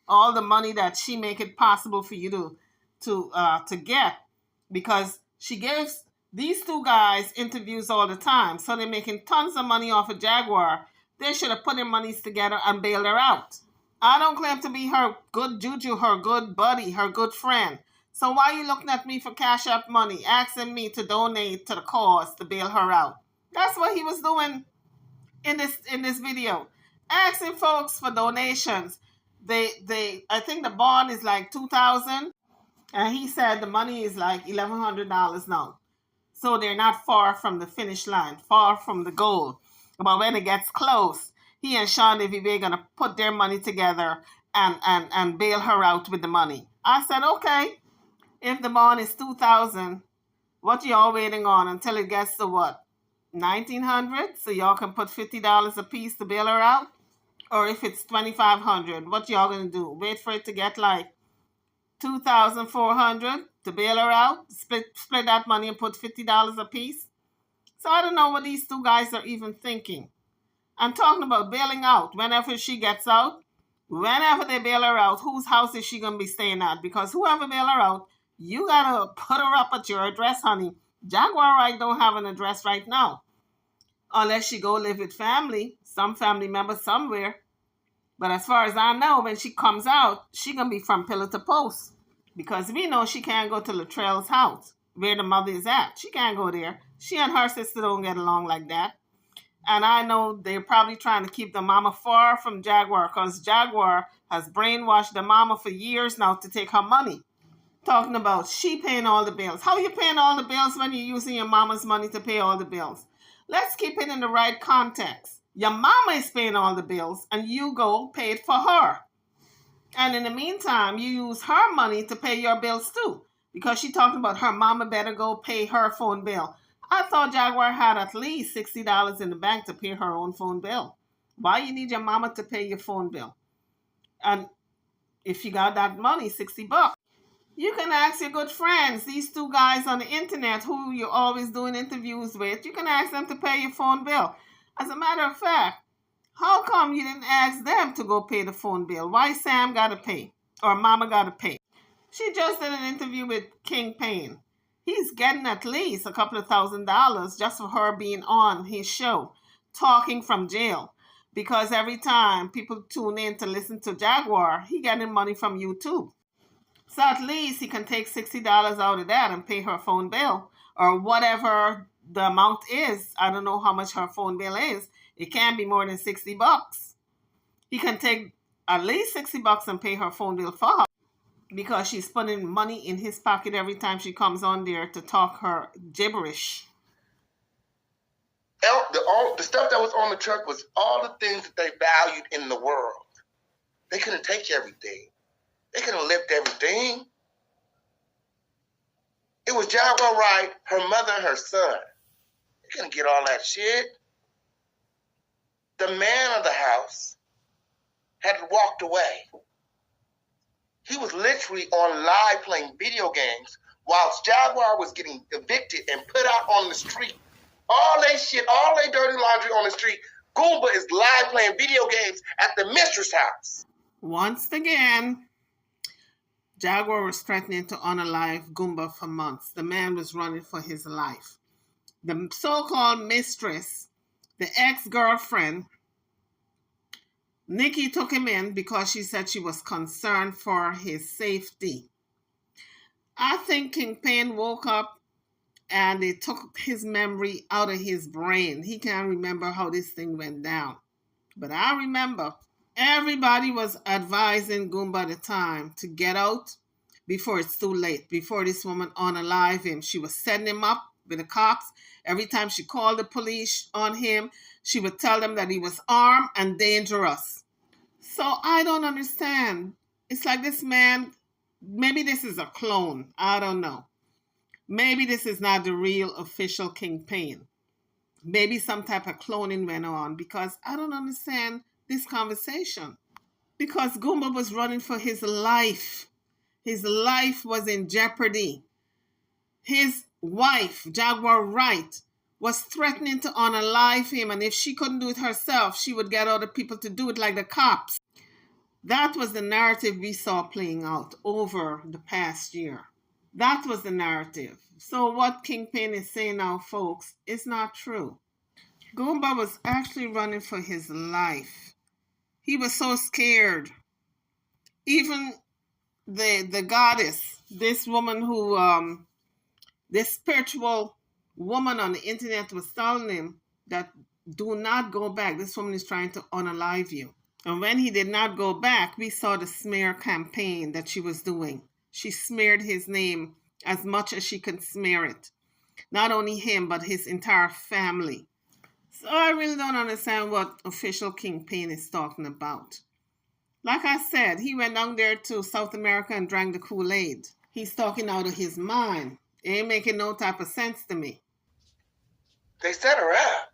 Speaker 1: All the money that she make it possible for you to get. Because she gives These two guys interviews all the time, so they're making tons of money off of Jaguar. They should have put their monies together and bailed her out. I don't claim to be her good juju, her good buddy, her good friend. So why are you looking at me for Cash App money, asking me to donate to the cause to bail her out? That's what he was doing in this video, asking folks for donations. I think the bond is like $2,000, and he said the money is like $1,100 now. So they're not far from the finish line, far from the goal. But when it gets close, he and Sean Davy are going to put their money together and bail her out with the money. I said, okay, if the bond is $2,000, what y'all waiting on until it gets to what? $1,900? So y'all can put $50 a piece to bail her out? Or if it's $2,500, what y'all going to do? Wait for it to get like $2,400 to bail her out? Split that money and put $50 a piece? So I don't know what these two guys are even thinking. I'm talking about bailing out. Whenever she gets out, whenever they bail her out, whose house is she going to be staying at? Because whoever bail her out, you got to put her up at your address, honey. Jaguar Wright don't have an address right now. Unless she go live with family, some family member somewhere. But as far as I know, when she comes out, she going to be from pillar to post. Because we know she can't go to Latrell's house, where the mother is at. She can't go there. She and her sister don't get along like that. And I know they're probably trying to keep the mama far from Jaguar, because Jaguar has brainwashed the mama for years now to take her money. Talking about she paying all the bills. How are you paying all the bills when you're using your mama's money to pay all the bills? Let's keep it in the right context. Your mama is paying all the bills and you go pay it for her. And in the meantime, you use her money to pay your bills too. Because she talking about her mama better go pay her phone bill. I thought Jaguar had at least $60 in the bank to pay her own phone bill. Why you need your mama to pay your phone bill? And if you got that money, $60, you can ask your good friends, these two guys on the internet who you're always doing interviews with, you can ask them to pay your phone bill. As a matter of fact, how come you didn't ask them to go pay the phone bill? Why Sam got to pay? Or Mama got to pay? She just did an interview with King Payne. He's getting at least a couple of $1,000 just for her being on his show, talking from jail. Because every time people tune in to listen to Jaguar, he getting money from YouTube. So at least he can take $60 out of that and pay her phone bill or whatever the amount is. I don't know how much her phone bill is. It can't be more than $60. He can take at least $60 and pay her phone bill for her because she's putting money in his pocket every time she comes on there to talk her gibberish.
Speaker 2: The stuff that was on the truck was all the things that they valued in the world. They couldn't take everything. They couldn't lift everything. It was Jaguar Wright, her mother, and her son. They couldn't get all that shit. The man of the house had walked away. He was literally on live playing video games whilst Jaguar was getting evicted and put out on the street. All they shit, all they dirty laundry on the street. Goomba is live playing video games at the mistress house.
Speaker 1: Once again, Jaguar was threatening to unalive Goomba for months. The man was running for his life. The so-called mistress, the ex-girlfriend, Nikki took him in because she said she was concerned for his safety. I think King Payne woke up and they took his memory out of his brain. He can't remember how this thing went down. But I remember everybody was advising Goomba at the time to get out before it's too late, before this woman unalive him. She was setting him up with the cops. Every time she called the police on him, she would tell them that he was armed and dangerous. So I don't understand. It's like this man, maybe this is a clone. I don't know. Maybe this is not the real official King Payne. Maybe some type of cloning went on because I don't understand this conversation. Because Goomba was running for his life. His life was in jeopardy. His wife, Jaguar Wright, was threatening to unalive him, and if she couldn't do it herself, she would get other people to do it like the cops. That was the narrative we saw playing out over the past year. That was the narrative. So what Kingpin is saying now, folks, is not true. Goomba was actually running for his life. He was so scared. Even the goddess, this woman who this spiritual woman on the internet was telling him that do not go back. This woman is trying to unalive you. And when he did not go back, we saw the smear campaign that she was doing. She smeared his name as much as she could smear it. Not only him, but his entire family. So I really don't understand what official Kingpin is talking about. Like I said, he went down there to South America and drank the Kool-Aid. He's talking out of his mind. It ain't making no type of sense to me.
Speaker 2: They set her up.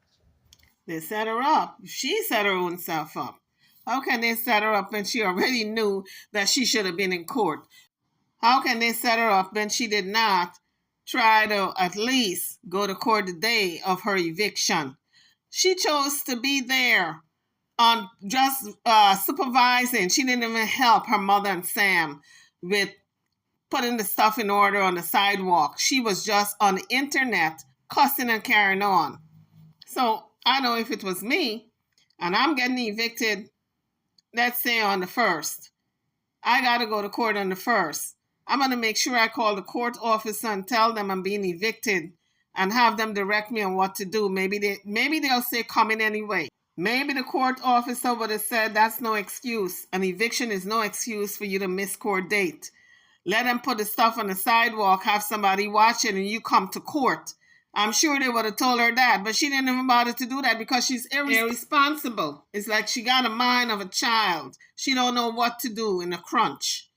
Speaker 1: They set her up. She set her own self up. How can they set her up when she already knew that she should have been in court? How can they set her up when she did not try to at least go to court the day of her eviction? She chose to be there on just supervising. She didn't even help her mother and Sam with putting the stuff in order on the sidewalk. She was just on the internet cussing and carrying on. So I know if it was me and I'm getting evicted, let's say on the 1st, I got to go to court on the 1st. I'm going to make sure I call the court officer and tell them I'm being evicted and have them direct me on what to do. Maybe they'll say come in anyway. Maybe the court officer would have said that's no excuse. An eviction is no excuse for you to miss court date. Let them put the stuff on the sidewalk, have somebody watch it, and you come to court. I'm sure they would have told her that, but she didn't even bother to do that because she's irresponsible. It's like she got a mind of a child. She don't know what to do in a crunch.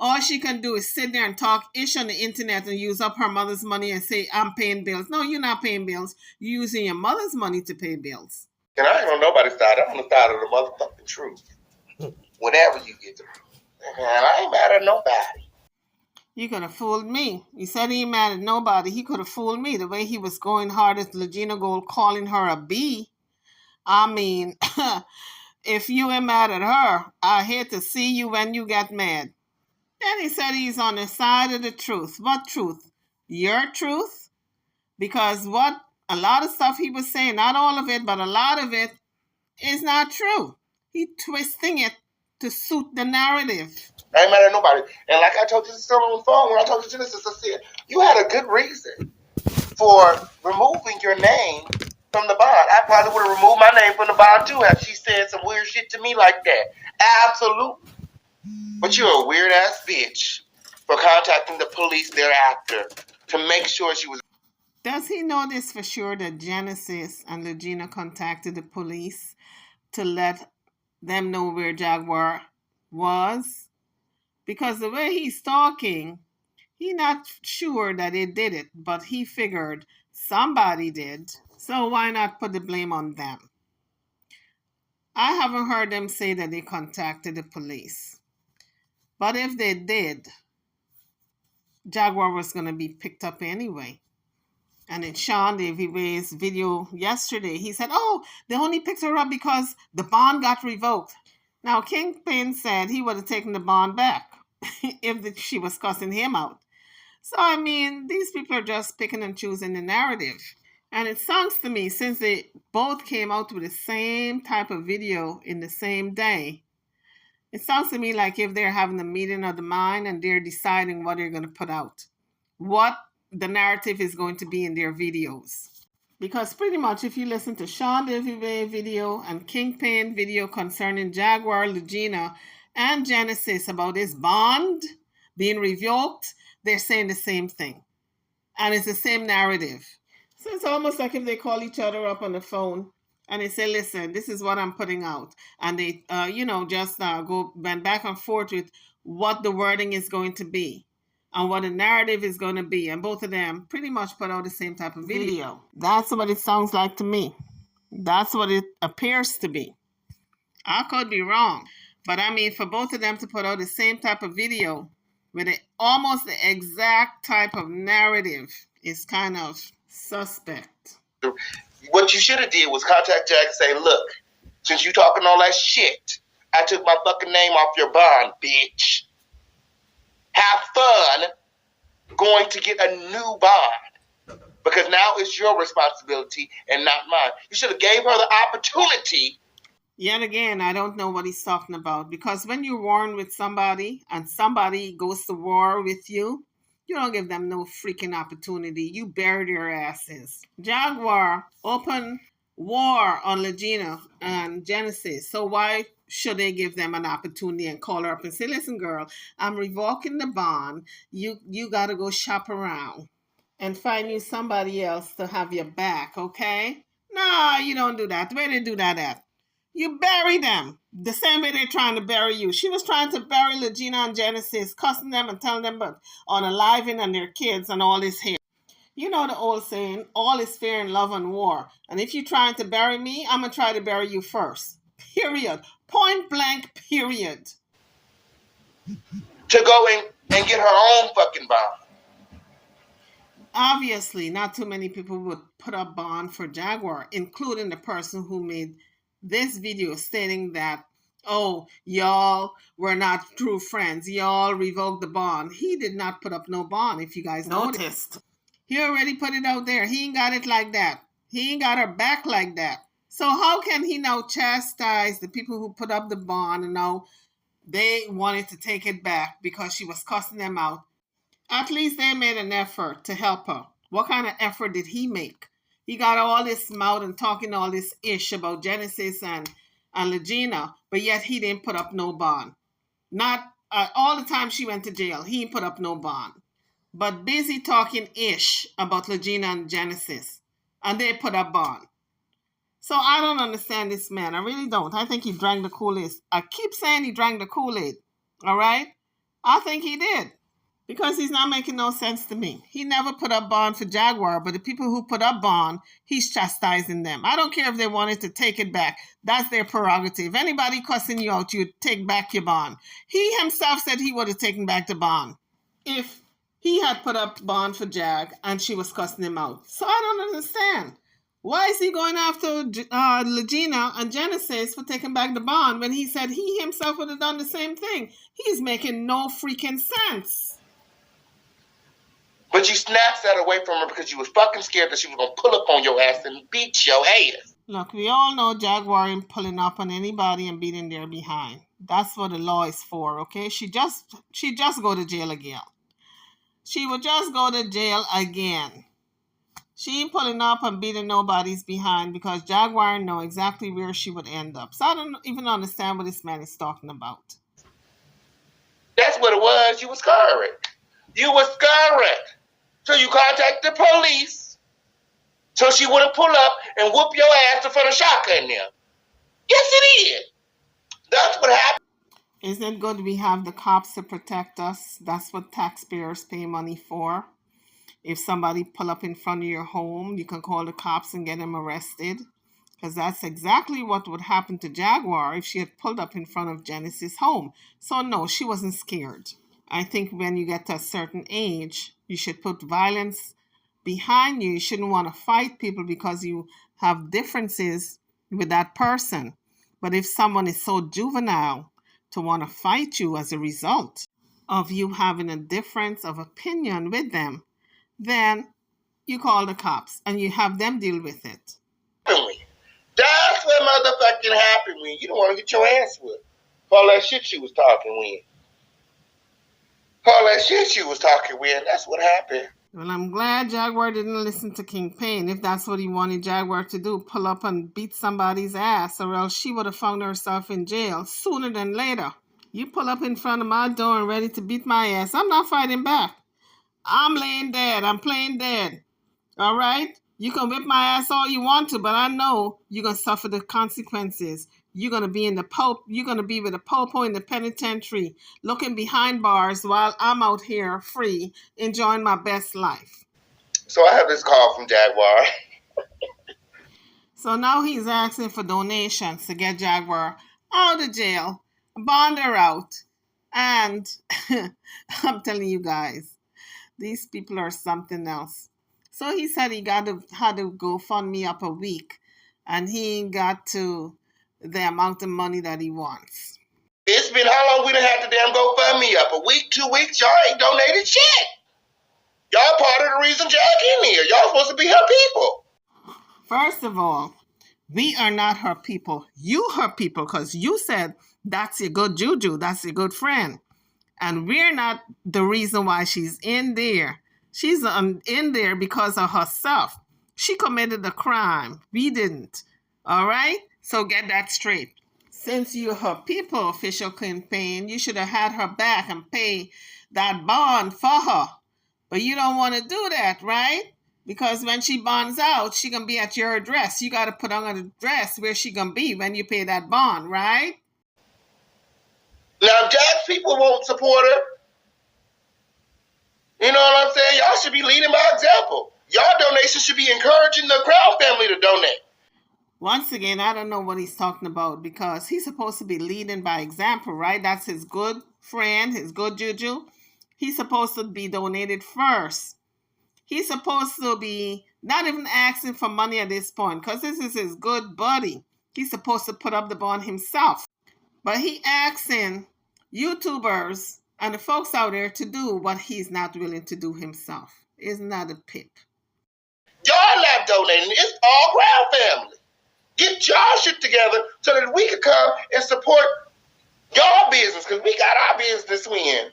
Speaker 1: All she can do is sit there and talk ish on the internet and use up her mother's money and say, I'm paying bills. No, you're not paying bills. You're using your mother's money to pay bills.
Speaker 2: And I ain't on nobody's side. I'm on the side of the motherfucking truth. Whatever you get to do. And I ain't mad at nobody.
Speaker 1: You could have fooled me. He said he ain't mad at nobody. He could have fooled me. The way he was going hard at Lagina Gold, calling her a B. I mean, if you ain't mad at her, I hate to see you when you get mad. Then he said he's on the side of the truth. What truth? Your truth? Because what a lot of stuff he was saying, not all of it, but a lot of it is not true. He's twisting it to suit the narrative.
Speaker 2: I ain't mad at nobody. And like I told you on the phone, when I told you Genesis, I said, you had a good reason for removing your name from the bond. I probably would have removed my name from the bond too if she said some weird shit to me like that. Absolutely. But you're a weird ass bitch for contacting the police thereafter to make sure she was.
Speaker 1: Does he know this for sure that Genesis and Lagina contacted the police to let them know where Jaguar was? Because the way he's talking, he's not sure that they did it, but he figured somebody did. So why not put the blame on them? I haven't heard them say that they contacted the police. But if they did, Jaguar was going to be picked up anyway. And in Sean Davy's video yesterday, he said, oh, they only picked her up because the bond got revoked. Now, Kingpin said he would have taken the bond back if she was cussing him out. So, I mean, these people are just picking and choosing the narrative. And it sounds to me, since they both came out with the same type of video in the same day, it sounds to me like if they're having a meeting of the mind and they're deciding what they're going to put out, what the narrative is going to be in their videos. Because pretty much if you listen to Sean Devy video and Kingpin video concerning Jaguar, Lagina, and Genesis about this bond being revoked, they're saying the same thing. And it's the same narrative. So it's almost like if they call each other up on the phone and they say, listen, this is what I'm putting out. And they, just went back and forth with what the wording is going to be and what the narrative is going to be. And both of them pretty much put out the same type of video. That's what it sounds like to me. That's what it appears to be. I could be wrong. But I mean, for both of them to put out the same type of video with almost the exact type of narrative is kind of suspect.
Speaker 2: What you should have did was contact Jack and say, look, since you talking all that shit, I took my fucking name off your bond, bitch. Have fun going to get a new bond. Because now it's your responsibility and not mine. You should have gave her the opportunity.
Speaker 1: Yet again, I don't know what he's talking about. Because when you're warring with somebody and somebody goes to war with you, you don't give them no freaking opportunity. You bury their asses. Jaguar open war on Lagina and Genesis. So why should they give them an opportunity and call her up and say, listen, girl, I'm revoking the bond. You got to go shop around and find you somebody else to have your back, okay? No, you don't do that. Where they do that at? You bury them the same way they're trying to bury you. She was trying to bury Lagina and Genesis, cussing them and telling them about unaliving and their kids and all this here. You know the old saying, all is fair in love and war. And if you're trying to bury me, I'm going to try to bury you first. Period. Point blank, period.
Speaker 2: To go and get her own fucking bond.
Speaker 1: Obviously, not too many people would put up bond for Jaguar, including the person who made this video stating that, oh, y'all were not true friends. Y'all revoked the bond. He did not put up no bond, if you guys noticed. He already put it out there. He ain't got it like that. He ain't got her back like that. So how can he now chastise the people who put up the bond and now they wanted to take it back because she was cussing them out? At least they made an effort to help her. What kind of effort did he make? He got all this mouth and talking all this ish about Genesis and Lagina, but yet he didn't put up no bond. Not all the time she went to jail, he didn't put up no bond. But busy talking ish about Lagina and Genesis, and they put up bond. So I don't understand this man. I really don't. I think he drank the Kool-Aid. I keep saying he drank the Kool-Aid. All right? I think he did. Because he's not making no sense to me. He never put up bond for Jaguar, but the people who put up bond, he's chastising them. I don't care if they wanted to take it back. That's their prerogative. Anybody cussing you out, you take back your bond. He himself said he would have taken back the bond if he had put up bond for Jag and she was cussing him out. So I don't understand. Why is he going after Lagina and Genesis for taking back the bond when he said he himself would have done the same thing? He's making no freaking sense.
Speaker 2: But you snatched that away from her because you was fucking scared that she was going to pull up on your ass and beat your ass.
Speaker 1: Look, we all know Jaguar ain't pulling up on anybody and beating their behind. That's what the law is for, okay? She just go to jail again. She would just go to jail again. She ain't pulling up and beating nobody's behind because Jaguar know exactly where she would end up. So I don't even understand what this man is talking about.
Speaker 2: That's what it was. You was scared. You was scared. So you contact the police so she wouldn't pull up and whoop your ass in front of shotgun there. Yes, it is. That's what happened.
Speaker 1: Isn't it good we have the cops to protect us? That's what taxpayers pay money for. If somebody pull up in front of your home, you can call the cops and get them arrested. Because that's exactly what would happen to Jaguar if she had pulled up in front of Genesis' home. So no, she wasn't scared. I think when you get to a certain age, you should put violence behind you. You shouldn't want to fight people because you have differences with that person. But if someone is so juvenile to want to fight you as a result of you having a difference of opinion with them, then you call the cops and you have them deal with it.
Speaker 2: That's what motherfucking happened when you don't want to get your ass whipped. All that shit she was talking with. All that shit she was talking with, that's what happened.
Speaker 1: Well, I'm glad Jaguar didn't listen to King Pain. If that's what he wanted Jaguar to do, pull up and beat somebody's ass, or else she would have found herself in jail sooner than later. You pull up in front of my door and ready to beat my ass. I'm not fighting back. I'm laying dead. I'm playing dead. All right? You can whip my ass all you want to, but I know you're going to suffer the consequences. You're going to be you're going to be with a popo in the penitentiary, looking behind bars while I'm out here free, enjoying my best life.
Speaker 2: So I have this call from Jaguar.
Speaker 1: So now he's asking for donations to get Jaguar out of jail, bond her out. And I'm telling you guys, these people are something else. So he said he had to go fund me up a week, and he got to the amount of money that he wants.
Speaker 2: It's been how long we done had to damn go fund me up? A week, 2 weeks? Y'all ain't donated shit. Y'all part of the reason Jack in here. Y'all supposed to be her people.
Speaker 1: First of all, we are not her people. You her people, because you said that's your good juju, that's your good friend. And we're not the reason why she's in there. She's in there because of herself. She committed a crime. We didn't. All right? So get that straight. Since you're her people, official campaign, you should have had her back and pay that bond for her. But you don't want to do that, right? Because when she bonds out, she gonna be at your address. You gotta put on an address where she gonna be when you pay that bond, right?
Speaker 2: Now, if Jack's people won't support her, you know what I'm saying? Y'all should be leading by example. Y'all donations should be encouraging the Crown family to donate.
Speaker 1: Once again, I don't know what he's talking about because he's supposed to be leading by example, right? That's his good friend, his good juju. He's supposed to be donated first. He's supposed to be not even asking for money at this point because this is his good buddy. He's supposed to put up the bond himself. But he asking YouTubers and the folks out there to do what he's not willing to do himself. Isn't that a pip?
Speaker 2: Y'all not donating. It's all Crown family. Get y'all shit together so that we can come and support y'all business because we got our business to win.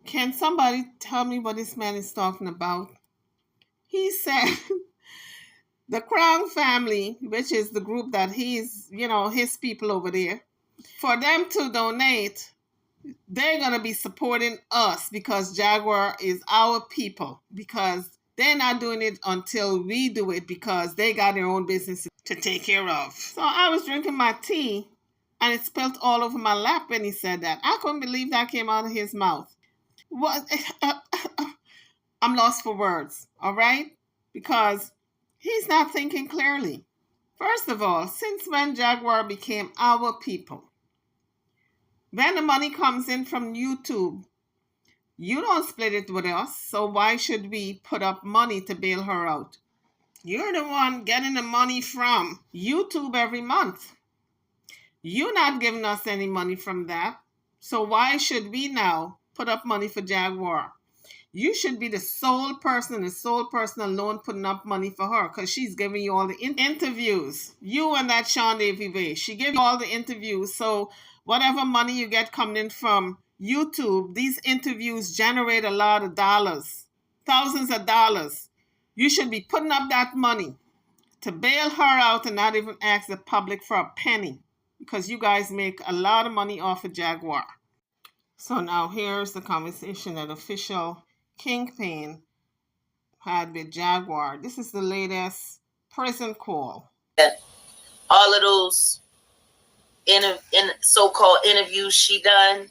Speaker 1: Can somebody tell me what this man is talking about? He said the Crown family, which is the group that he's, his people over there, for them to donate, they're going to be supporting us because Jaguar is our people, because they're not doing it until we do it because they got their own business to take care of. So I was drinking my tea and it spilled all over my lap when he said that. I couldn't believe that came out of his mouth. What? I'm lost for words, all right? Because he's not thinking clearly. First of all, since when Jaguar became our people? When the money comes in from YouTube, you don't split it with us, so why should we put up money to bail her out? You're the one getting the money from YouTube every month. You're not giving us any money from that, so why should we now put up money for Jaguar? You should be the sole person alone putting up money for her because she's giving you all the interviews. You and that Sean Davy Way. She gave you all the interviews. So whatever money you get coming in from YouTube, these interviews generate a lot of dollars, thousands of dollars. You should be putting up that money to bail her out and not even ask the public for a penny because you guys make a lot of money off of Jaguar. So now here's the conversation that official Kingpin had with Jaguar. This is the latest prison call.
Speaker 3: All of those so-called interviews she done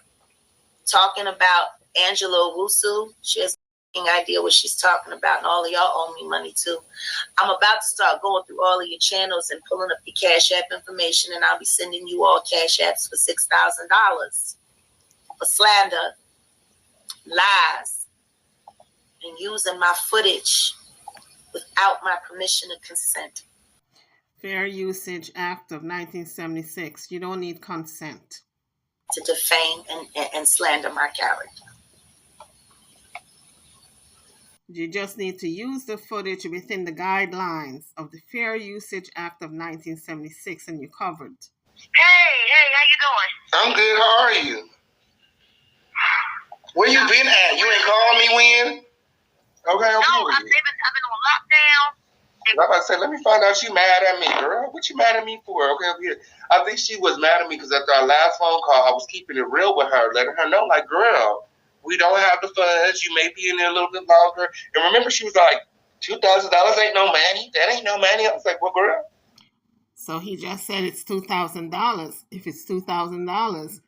Speaker 3: talking about Angela Owusu. She has no idea what she's talking about, and all of y'all owe me money too. I'm about to start going through all of your channels and pulling up your Cash App information, and I'll be sending you all Cash Apps for $6,000 for slander, lies, and using my footage without my permission or consent.
Speaker 1: Fair Usage Act of 1976. You don't need consent.
Speaker 3: To defame and slander my character.
Speaker 1: You just need to use the footage within the guidelines of the Fair Usage Act of 1976 and you're covered.
Speaker 3: Hey, how you doing?
Speaker 2: I'm good. How are you? Where you been at? You ain't called me when? Okay.
Speaker 3: No, I've been on lockdown.
Speaker 2: I'm about to say, let me find out she mad at me, girl. What you mad at me for? Okay, over here. I think she was mad at me because after our last phone call, I was keeping it real with her, letting her know, like, girl, we don't have the funds. You may be in there a little bit longer. And remember, she was like, $2,000 ain't no money. That ain't no money. I was like, well, girl.
Speaker 1: So he just said it's $2,000. If it's $2,000,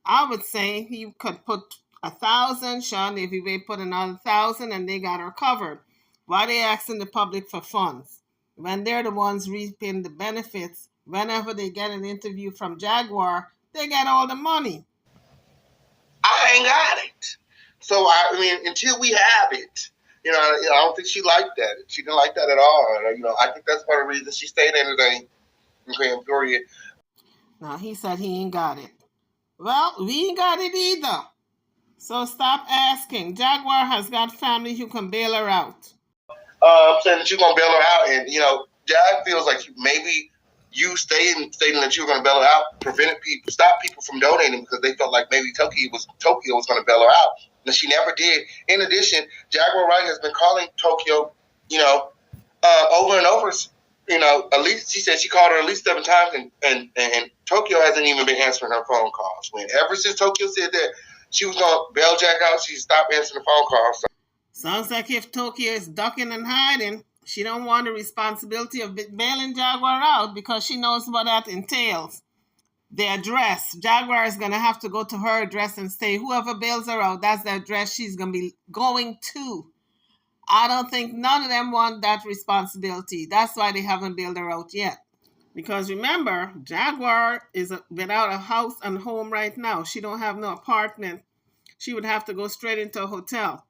Speaker 1: I would say he could put 1,000. Sean, if he put another 1,000, and they got her covered. Why are they asking the public for funds when they're the ones reaping the benefits? Whenever they get an interview from Jaguar, they get all the money.
Speaker 2: I ain't got it. So, I mean, until we have it, I don't think she liked that. She didn't like that at all. I think that's part of the reason she stayed in today. Okay, period.
Speaker 1: Now, he said he ain't got it. Well, we ain't got it either. So stop asking. Jaguar has got family who can bail her out.
Speaker 2: Saying that you're going to bail her out, and Jag feels like maybe you stating that you were going to bail her out stopped people from donating because they felt like maybe Tokyo was going to bail her out, and she never did. In addition, Jaguar Wright has been calling Tokyo, over and over. At least she said she called her at least 7 times, and Tokyo hasn't even been answering her phone calls. Ever since Tokyo said that she was going to bail Jag out, she stopped answering the phone calls.
Speaker 1: Sounds like if Tokyo is ducking and hiding, she don't want the responsibility of bailing Jaguar out because she knows what that entails. The address. Jaguar is going to have to go to her address and say, whoever bails her out, that's the address she's going to be going to. I don't think none of them want that responsibility. That's why they haven't bailed her out yet. Because remember, Jaguar is without a house and home right now. She don't have no apartment. She would have to go straight into a hotel.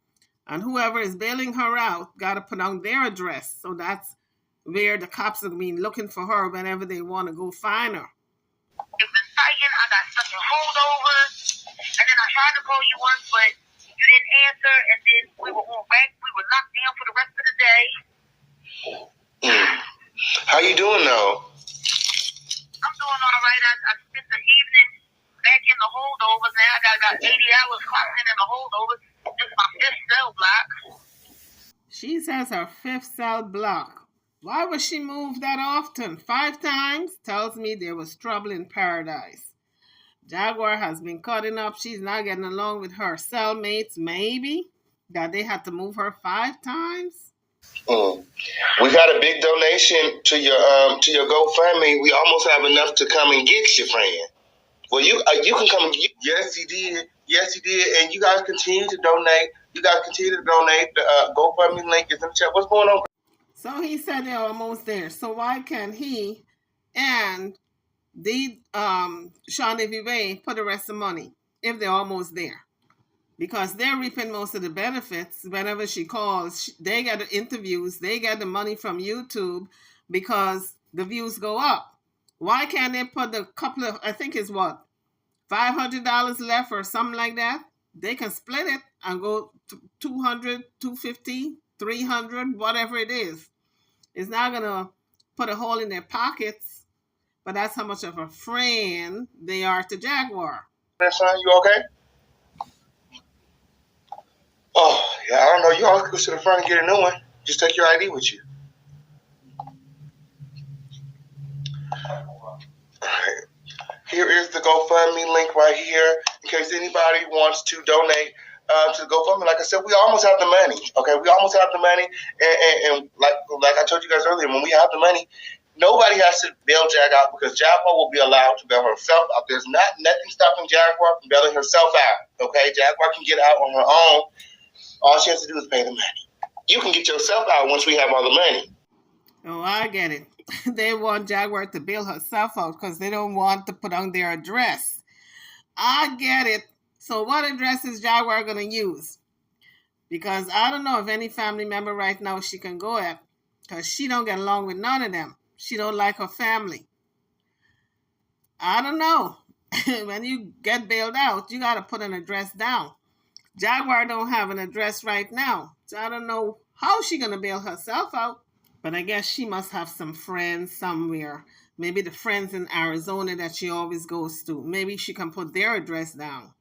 Speaker 1: And whoever is bailing her out got to put on their address. So that's where the cops are going to be looking for her whenever they want to go find her.
Speaker 3: We've been fighting. I got stuck in holdovers. And then I tried to call you once, but you didn't answer. And then we were on back. We were locked down for the rest of the day.
Speaker 2: How you doing, though?
Speaker 3: I'm doing all right. I spent the evening back in the holdovers. Now I got 80 hours clocked in the holdovers. This is my 5th cell block.
Speaker 1: She says her 5th cell block. Why was she moved that often? 5 times? Tells me there was trouble in paradise. Jaguar has been cutting up. She's not getting along with her cellmates, maybe, that they had to move her 5 times.
Speaker 2: We got a big donation to your GoFundMe. We almost have enough to come and get you, friend. Well, you can come and get. Yes, he did. Yes, he did. And you guys continue to donate. The GoFundMe link is in the chat. What's going on?
Speaker 1: So he said they're almost there. So why can't he and the Sean Vive put the rest of the money if they're almost there? Because they're reaping most of the benefits. Whenever she calls, they get the interviews, they get the money from YouTube because the views go up. Why can't they put a couple of, I think it's what, $500 left or something like that? They can split it and go to $200, $250, $300, whatever it is. It's not going to put a hole in their pockets, but that's how much of a friend they are to Jaguar.
Speaker 2: Son, you okay? Oh, yeah, I don't know. You always go to the front and get a new one. Just take your ID with you. All right. Here is the GoFundMe link right here in case anybody wants to donate to the GoFundMe. Like I said, we almost have the money. Okay, we almost have the money. And like I told you guys earlier, when we have the money, nobody has to bail Jag out because Jaguar will be allowed to bail herself out. There's nothing stopping Jaguar from bailing herself out. Okay, Jaguar can get out on her own. All she has to do is pay the money. You can get yourself out once we have all the money.
Speaker 1: Oh, I get it. They want Jaguar to bail herself out because they don't want to put on their address. I get it. So what address is Jaguar going to use? Because I don't know if any family member right now she can go at because she don't get along with none of them. She don't like her family. I don't know. When you get bailed out, you got to put an address down. Jaguar don't have an address right now. So I don't know how she's going to bail herself out. But I guess she must have some friends somewhere. Maybe the friends in Arizona that she always goes to. Maybe she can put their address down.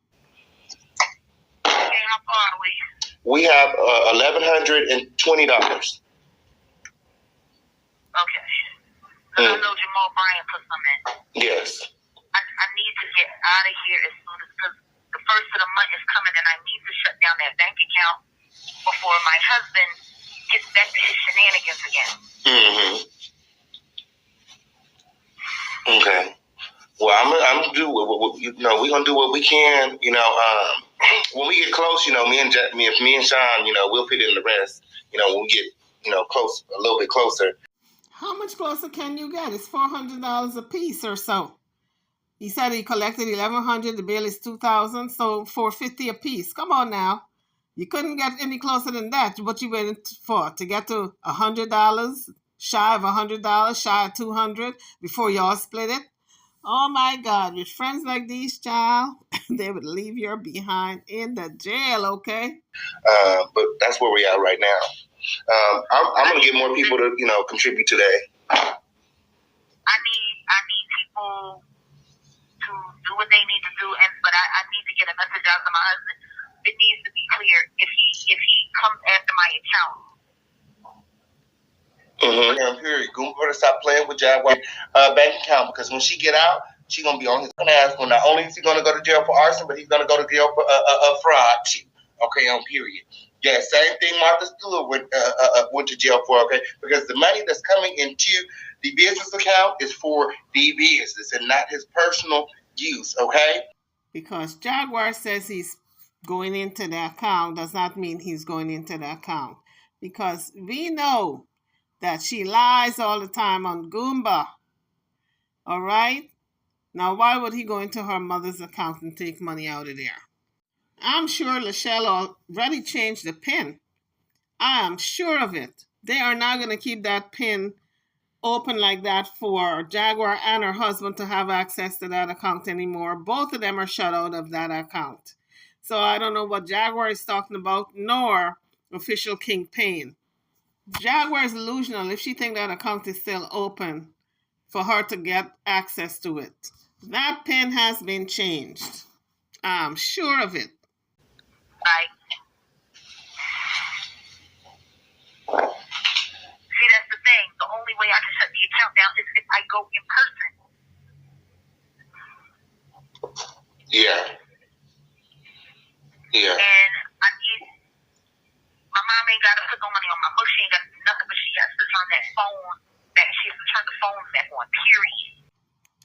Speaker 3: Okay, how far are we?
Speaker 2: We have $1,120.
Speaker 3: Okay. I know Jamal Bryan put some in.
Speaker 2: Yes.
Speaker 3: I need to get out of here as soon as, because the first of the month is coming and I need to shut down that bank account before my husband gets back to his shenanigans again.
Speaker 2: Okay. Well, I'm gonna do we're gonna do what we can. When we get close, me and Sean, we'll put in the rest. When we get close, a little bit closer.
Speaker 1: How much closer can you get? It's $400 a piece or so. He said he collected $1,100. The bill is $2,000, so $450 a piece. Come on now, you couldn't get any closer than that. What you waiting for? To get to $100, shy of $100, shy of $200 before y'all split it? Oh my God, with friends like these, child, they would leave you behind in the jail, okay?
Speaker 2: But that's where we are right now. I'm going to get more people to, contribute today.
Speaker 3: I need people to do what they need to do, but I need to get a message out to my husband. It needs to be clear if he comes after my account.
Speaker 2: Period. Goomba better stop playing with Jaguar bank account, because when she get out, she gonna be on his ass. When not only is he gonna go to jail for arson, but he's gonna go to jail for fraud too. Okay, on period. Yeah, same thing Martha Stewart went to jail for. Okay, because the money that's coming into the business account is for the business and not his personal use. Okay.
Speaker 1: Because Jaguar says he's going into the account does not mean he's going into the account. Because we know that she lies all the time on Goomba. All right? Now, why would he go into her mother's account and take money out of there? I'm sure Lachelle already changed the PIN. I am sure of it. They are not going to keep that PIN open like that for Jaguar and her husband to have access to that account anymore. Both of them are shut out of that account. So I don't know what Jaguar is talking about, nor official King Payne. Jaguar is delusional if she thinks that account is still open for her to get access to it. That PIN has been changed. I'm sure of it.
Speaker 3: Right. See, that's the thing. The only way I can shut the account down is if I go in person.
Speaker 2: Yeah. Yeah.
Speaker 3: And I need, my mom ain't got to put no money on my book. She ain't got to do nothing, but she has to turn that phone back. She has to turn the phone back on, period.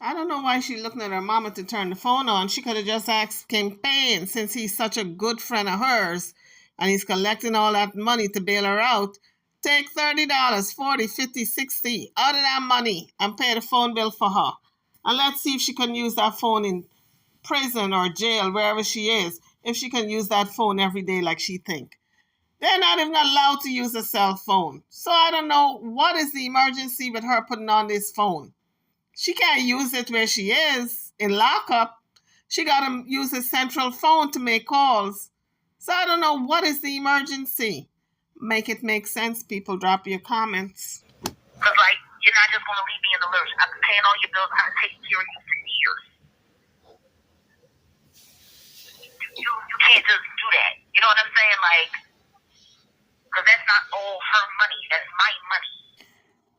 Speaker 1: I don't know why she's looking at her mama to turn the phone on. She could have just asked King Payne, since he's such a good friend of hers and he's collecting all that money to bail her out. Take $30, $40, $50, $60 out of that money and pay the phone bill for her. And let's see if she can use that phone in prison or jail, wherever she is, if she can use that phone every day like she think. They're not even allowed to use a cell phone. So I don't know what is the emergency with her putting on this phone. She can't use it where she is in lockup. She got to use a central phone to make calls. So I don't know what is the emergency. Make it make sense, people. Drop your comments.
Speaker 3: Because, like, you're not just going to leave me in the lurch. I've been paying all your bills. I've been taking care of you for years. You can't just do that. You know what I'm saying? Like, because that's not all her money. That's my money.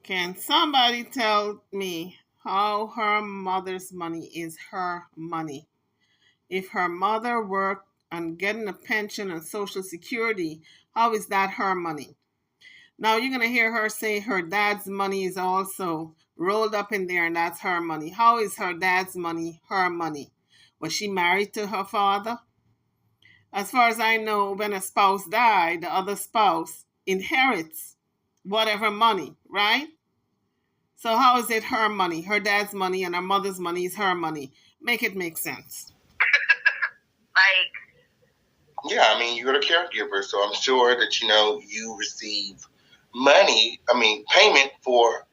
Speaker 1: Can somebody tell me how her mother's money is her money? If her mother worked and getting a pension and Social Security, how is that her money? Now you're going to hear her say her dad's money is also rolled up in there and that's her money. How is her dad's money her money? Was she married to her father? As far as I know, when a spouse died, the other spouse inherits whatever money, right? So how is it her money? Her dad's money and her mother's money is her money. Make it make sense.
Speaker 3: Like,
Speaker 2: yeah, I mean, you're the caregiver, so I'm sure that, you receive payment for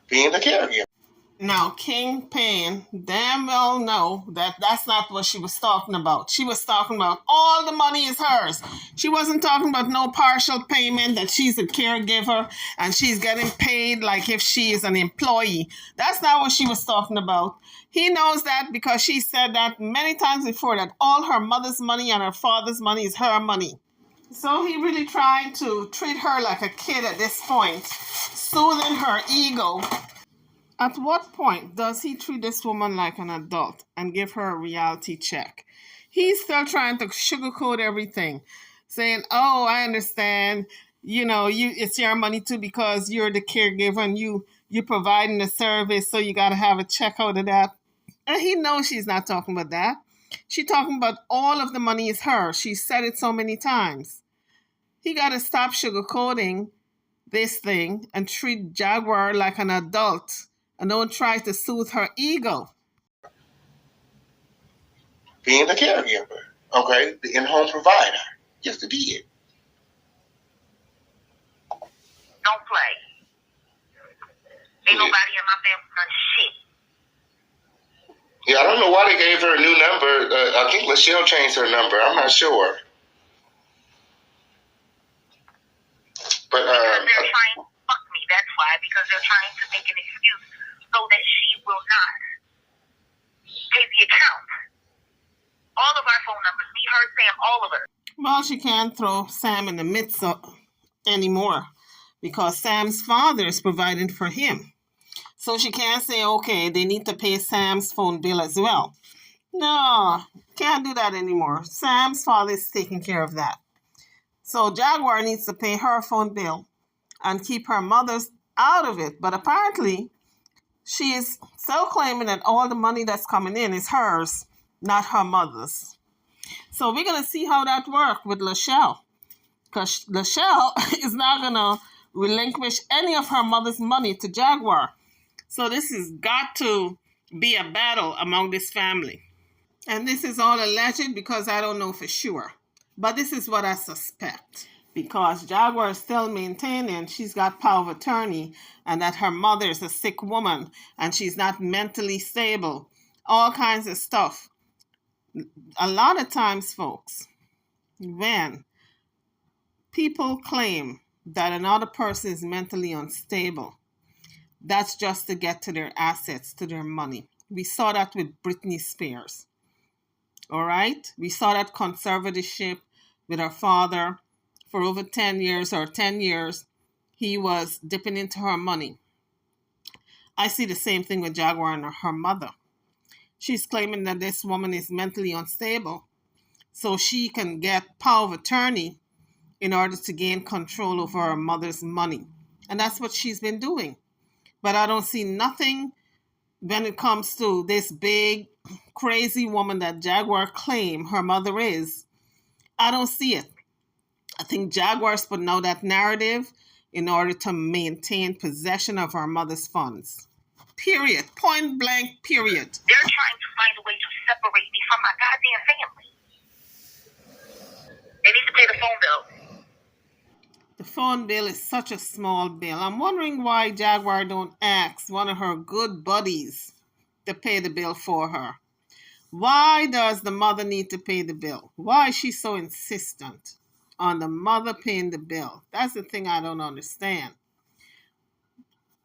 Speaker 2: being the caregiver.
Speaker 1: Now, King Payne damn well know that that's not what she was talking about. She was talking about all the money is hers. She wasn't talking about no partial payment, that she's a caregiver and she's getting paid like if she is an employee. That's not what she was talking about. He knows that because she said that many times before, that all her mother's money and her father's money is her money. So he really trying to treat her like a kid at this point, soothing her ego. At what point does he treat this woman like an adult and give her a reality check? He's still trying to sugarcoat everything, saying, oh, I understand, it's your money too because you're the caregiver and you providing the service, so you got to have a check out of that. And he knows she's not talking about that. She's talking about all of the money is hers. She said it so many times. He got to stop sugarcoating this thing and treat Jaguar like an adult. And don't try to soothe her ego.
Speaker 2: Being the caregiver, okay? The in-home provider. Yes, it did.
Speaker 3: don't play. Ain't nobody in my family done shit.
Speaker 2: Yeah, I don't know why they gave her a new number. I think Lachelle changed her number. I'm not sure. But
Speaker 3: because they're trying to fuck me. That's why. Because they're trying to make an excuse so that she will not pay the account. All of our phone numbers, me, her, Sam, all of it.
Speaker 1: Well, she can't throw Sam in the midst of anymore because Sam's father is providing for him. So she can't say, okay, they need to pay Sam's phone bill as well. No, can't do that anymore. Sam's father is taking care of that. So Jaguar needs to pay her phone bill and keep her mother's out of it. But apparently, she is still claiming that all the money that's coming in is hers, not her mother's. So we're going to see how that works with Lachelle. Because Lachelle is not going to relinquish any of her mother's money to Jaguar. So this has got to be a battle among this family. And this is all alleged because I don't know for sure. But this is what I suspect. Because Jaguar is still maintaining she's got power of attorney and that her mother is a sick woman and she's not mentally stable. All kinds of stuff. A lot of times, folks, when people claim that another person is mentally unstable, that's just to get to their assets, to their money. We saw that with Britney Spears. All right? We saw that conservatorship with her father for over 10 years or 10 years. He was dipping into her money. I see the same thing with Jaguar and her mother. She's claiming that this woman is mentally unstable so she can get power of attorney in order to gain control over her mother's money. And that's what she's been doing. But I don't see nothing when it comes to this big, crazy woman that Jaguar claim her mother is. I don't see it. I think Jaguar's putting out that narrative in order to maintain possession of her mother's funds. Period. Point blank, period.
Speaker 3: They're trying to find a way to separate me from my goddamn family. They need to pay the phone bill.
Speaker 1: The phone bill is such a small bill. I'm wondering why Jaguar don't ask one of her good buddies to pay the bill for her. Why does the mother need to pay the bill? Why is she so insistent on the mother paying the bill? That's the thing I don't understand.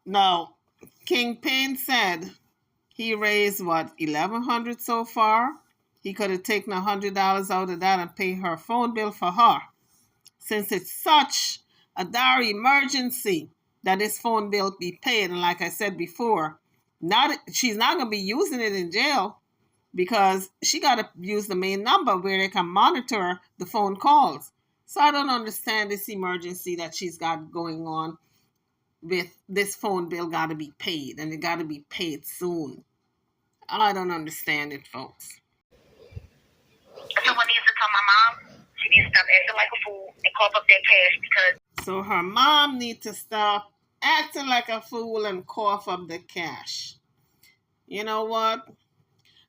Speaker 1: Now, King Payne said he raised, $1,100 so far? He could have taken $100 out of that and paid her phone bill for her. Since it's such a dire emergency that this phone bill be paid, and like I said before, she's not going to be using it in jail because she got to use the main number where they can monitor the phone calls. So I don't understand this emergency that she's got going on with this phone bill got to be paid, and it got to be paid soon. I don't understand it, folks.
Speaker 3: Someone needs to tell my mom she needs to stop acting like a fool and cough up that cash because...
Speaker 1: So her mom needs to stop acting like a fool and cough up the cash. You know what?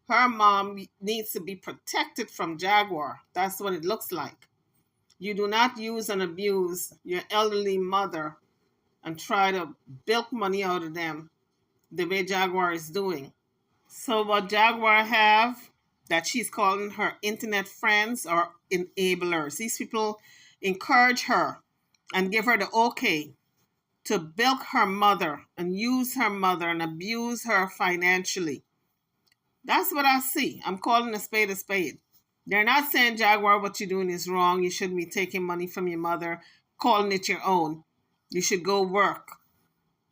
Speaker 1: Her mom needs to be protected from Jaguar. That's what it looks like. You do not use and abuse your elderly mother and try to bilk money out of them the way Jaguar is doing. So what Jaguar have that she's calling her internet friends or enablers. These people encourage her and give her the okay to bilk her mother and use her mother and abuse her financially. That's what I see. I'm calling a spade a spade. They're not saying, Jaguar, what you're doing is wrong. You shouldn't be taking money from your mother, calling it your own. You should go work.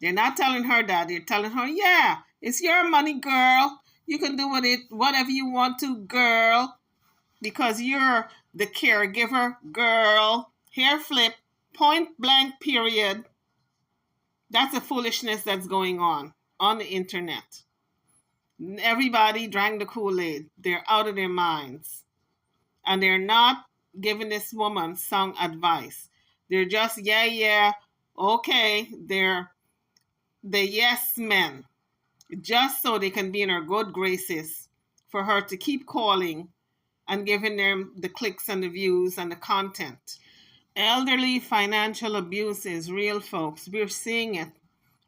Speaker 1: They're not telling her that. They're telling her, yeah, it's your money, girl. You can do with it whatever you want to, girl, because you're the caregiver, girl. Hair flip, point blank, period. That's the foolishness that's going on the internet. Everybody drank the Kool-Aid. They're out of their minds. And they're not giving this woman sound advice. They're just, yeah, okay. They're the yes men, just so they can be in her good graces for her to keep calling and giving them the clicks and the views and the content. Elderly financial abuse is real, folks. We're seeing it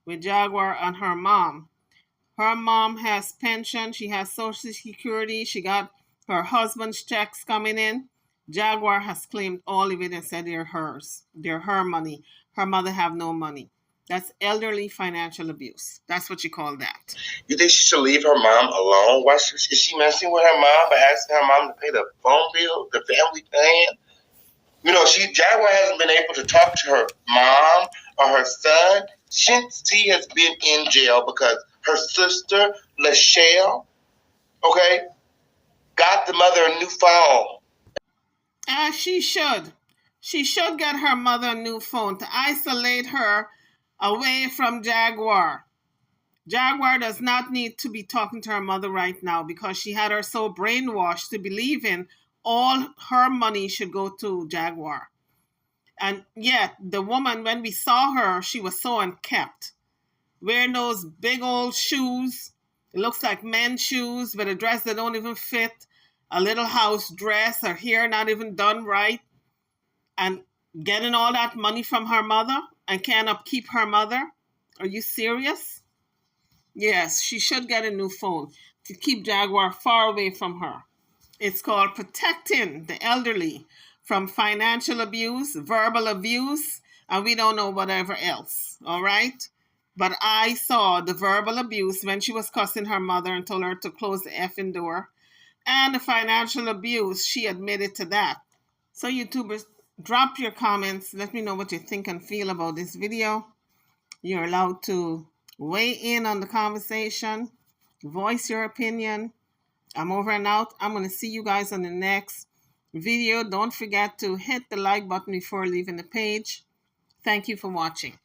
Speaker 1: with Jaguar and her mom. Her mom has pension. She has Social Security. She got her husband's checks coming in. Jaguar has claimed all of it and said they're hers. They're her money. Her mother have no money. That's elderly financial abuse. That's what you call that.
Speaker 2: You think she should leave her mom alone? Why is she messing with her mom by asking her mom to pay the phone bill, the family plan? You know, Jaguar hasn't been able to talk to her mom or her son since he has been in jail because her sister, Lachelle, okay, got the mother a new phone.
Speaker 1: She should. She should get her mother a new phone to isolate her away from Jaguar. Jaguar does not need to be talking to her mother right now because she had her so brainwashed to believing all her money should go to Jaguar. And yet, the woman, when we saw her, she was so unkempt, wearing those big old shoes. It looks like men's shoes, but a dress that don't even fit, a little house dress, her hair not even done right, and getting all that money from her mother and can't upkeep her mother. Are you serious? Yes, she should get a new phone to keep Jaguar far away from her. It's called protecting the elderly from financial abuse, verbal abuse, and we don't know whatever else, all right? But I saw the verbal abuse when she was cussing her mother and told her to close the effing door. And the financial abuse, she admitted to that. So YouTubers, drop your comments. Let me know what you think and feel about this video. You're allowed to weigh in on the conversation, voice your opinion. I'm over and out. I'm going to see you guys on the next video. Don't forget to hit the like button before leaving the page. Thank you for watching.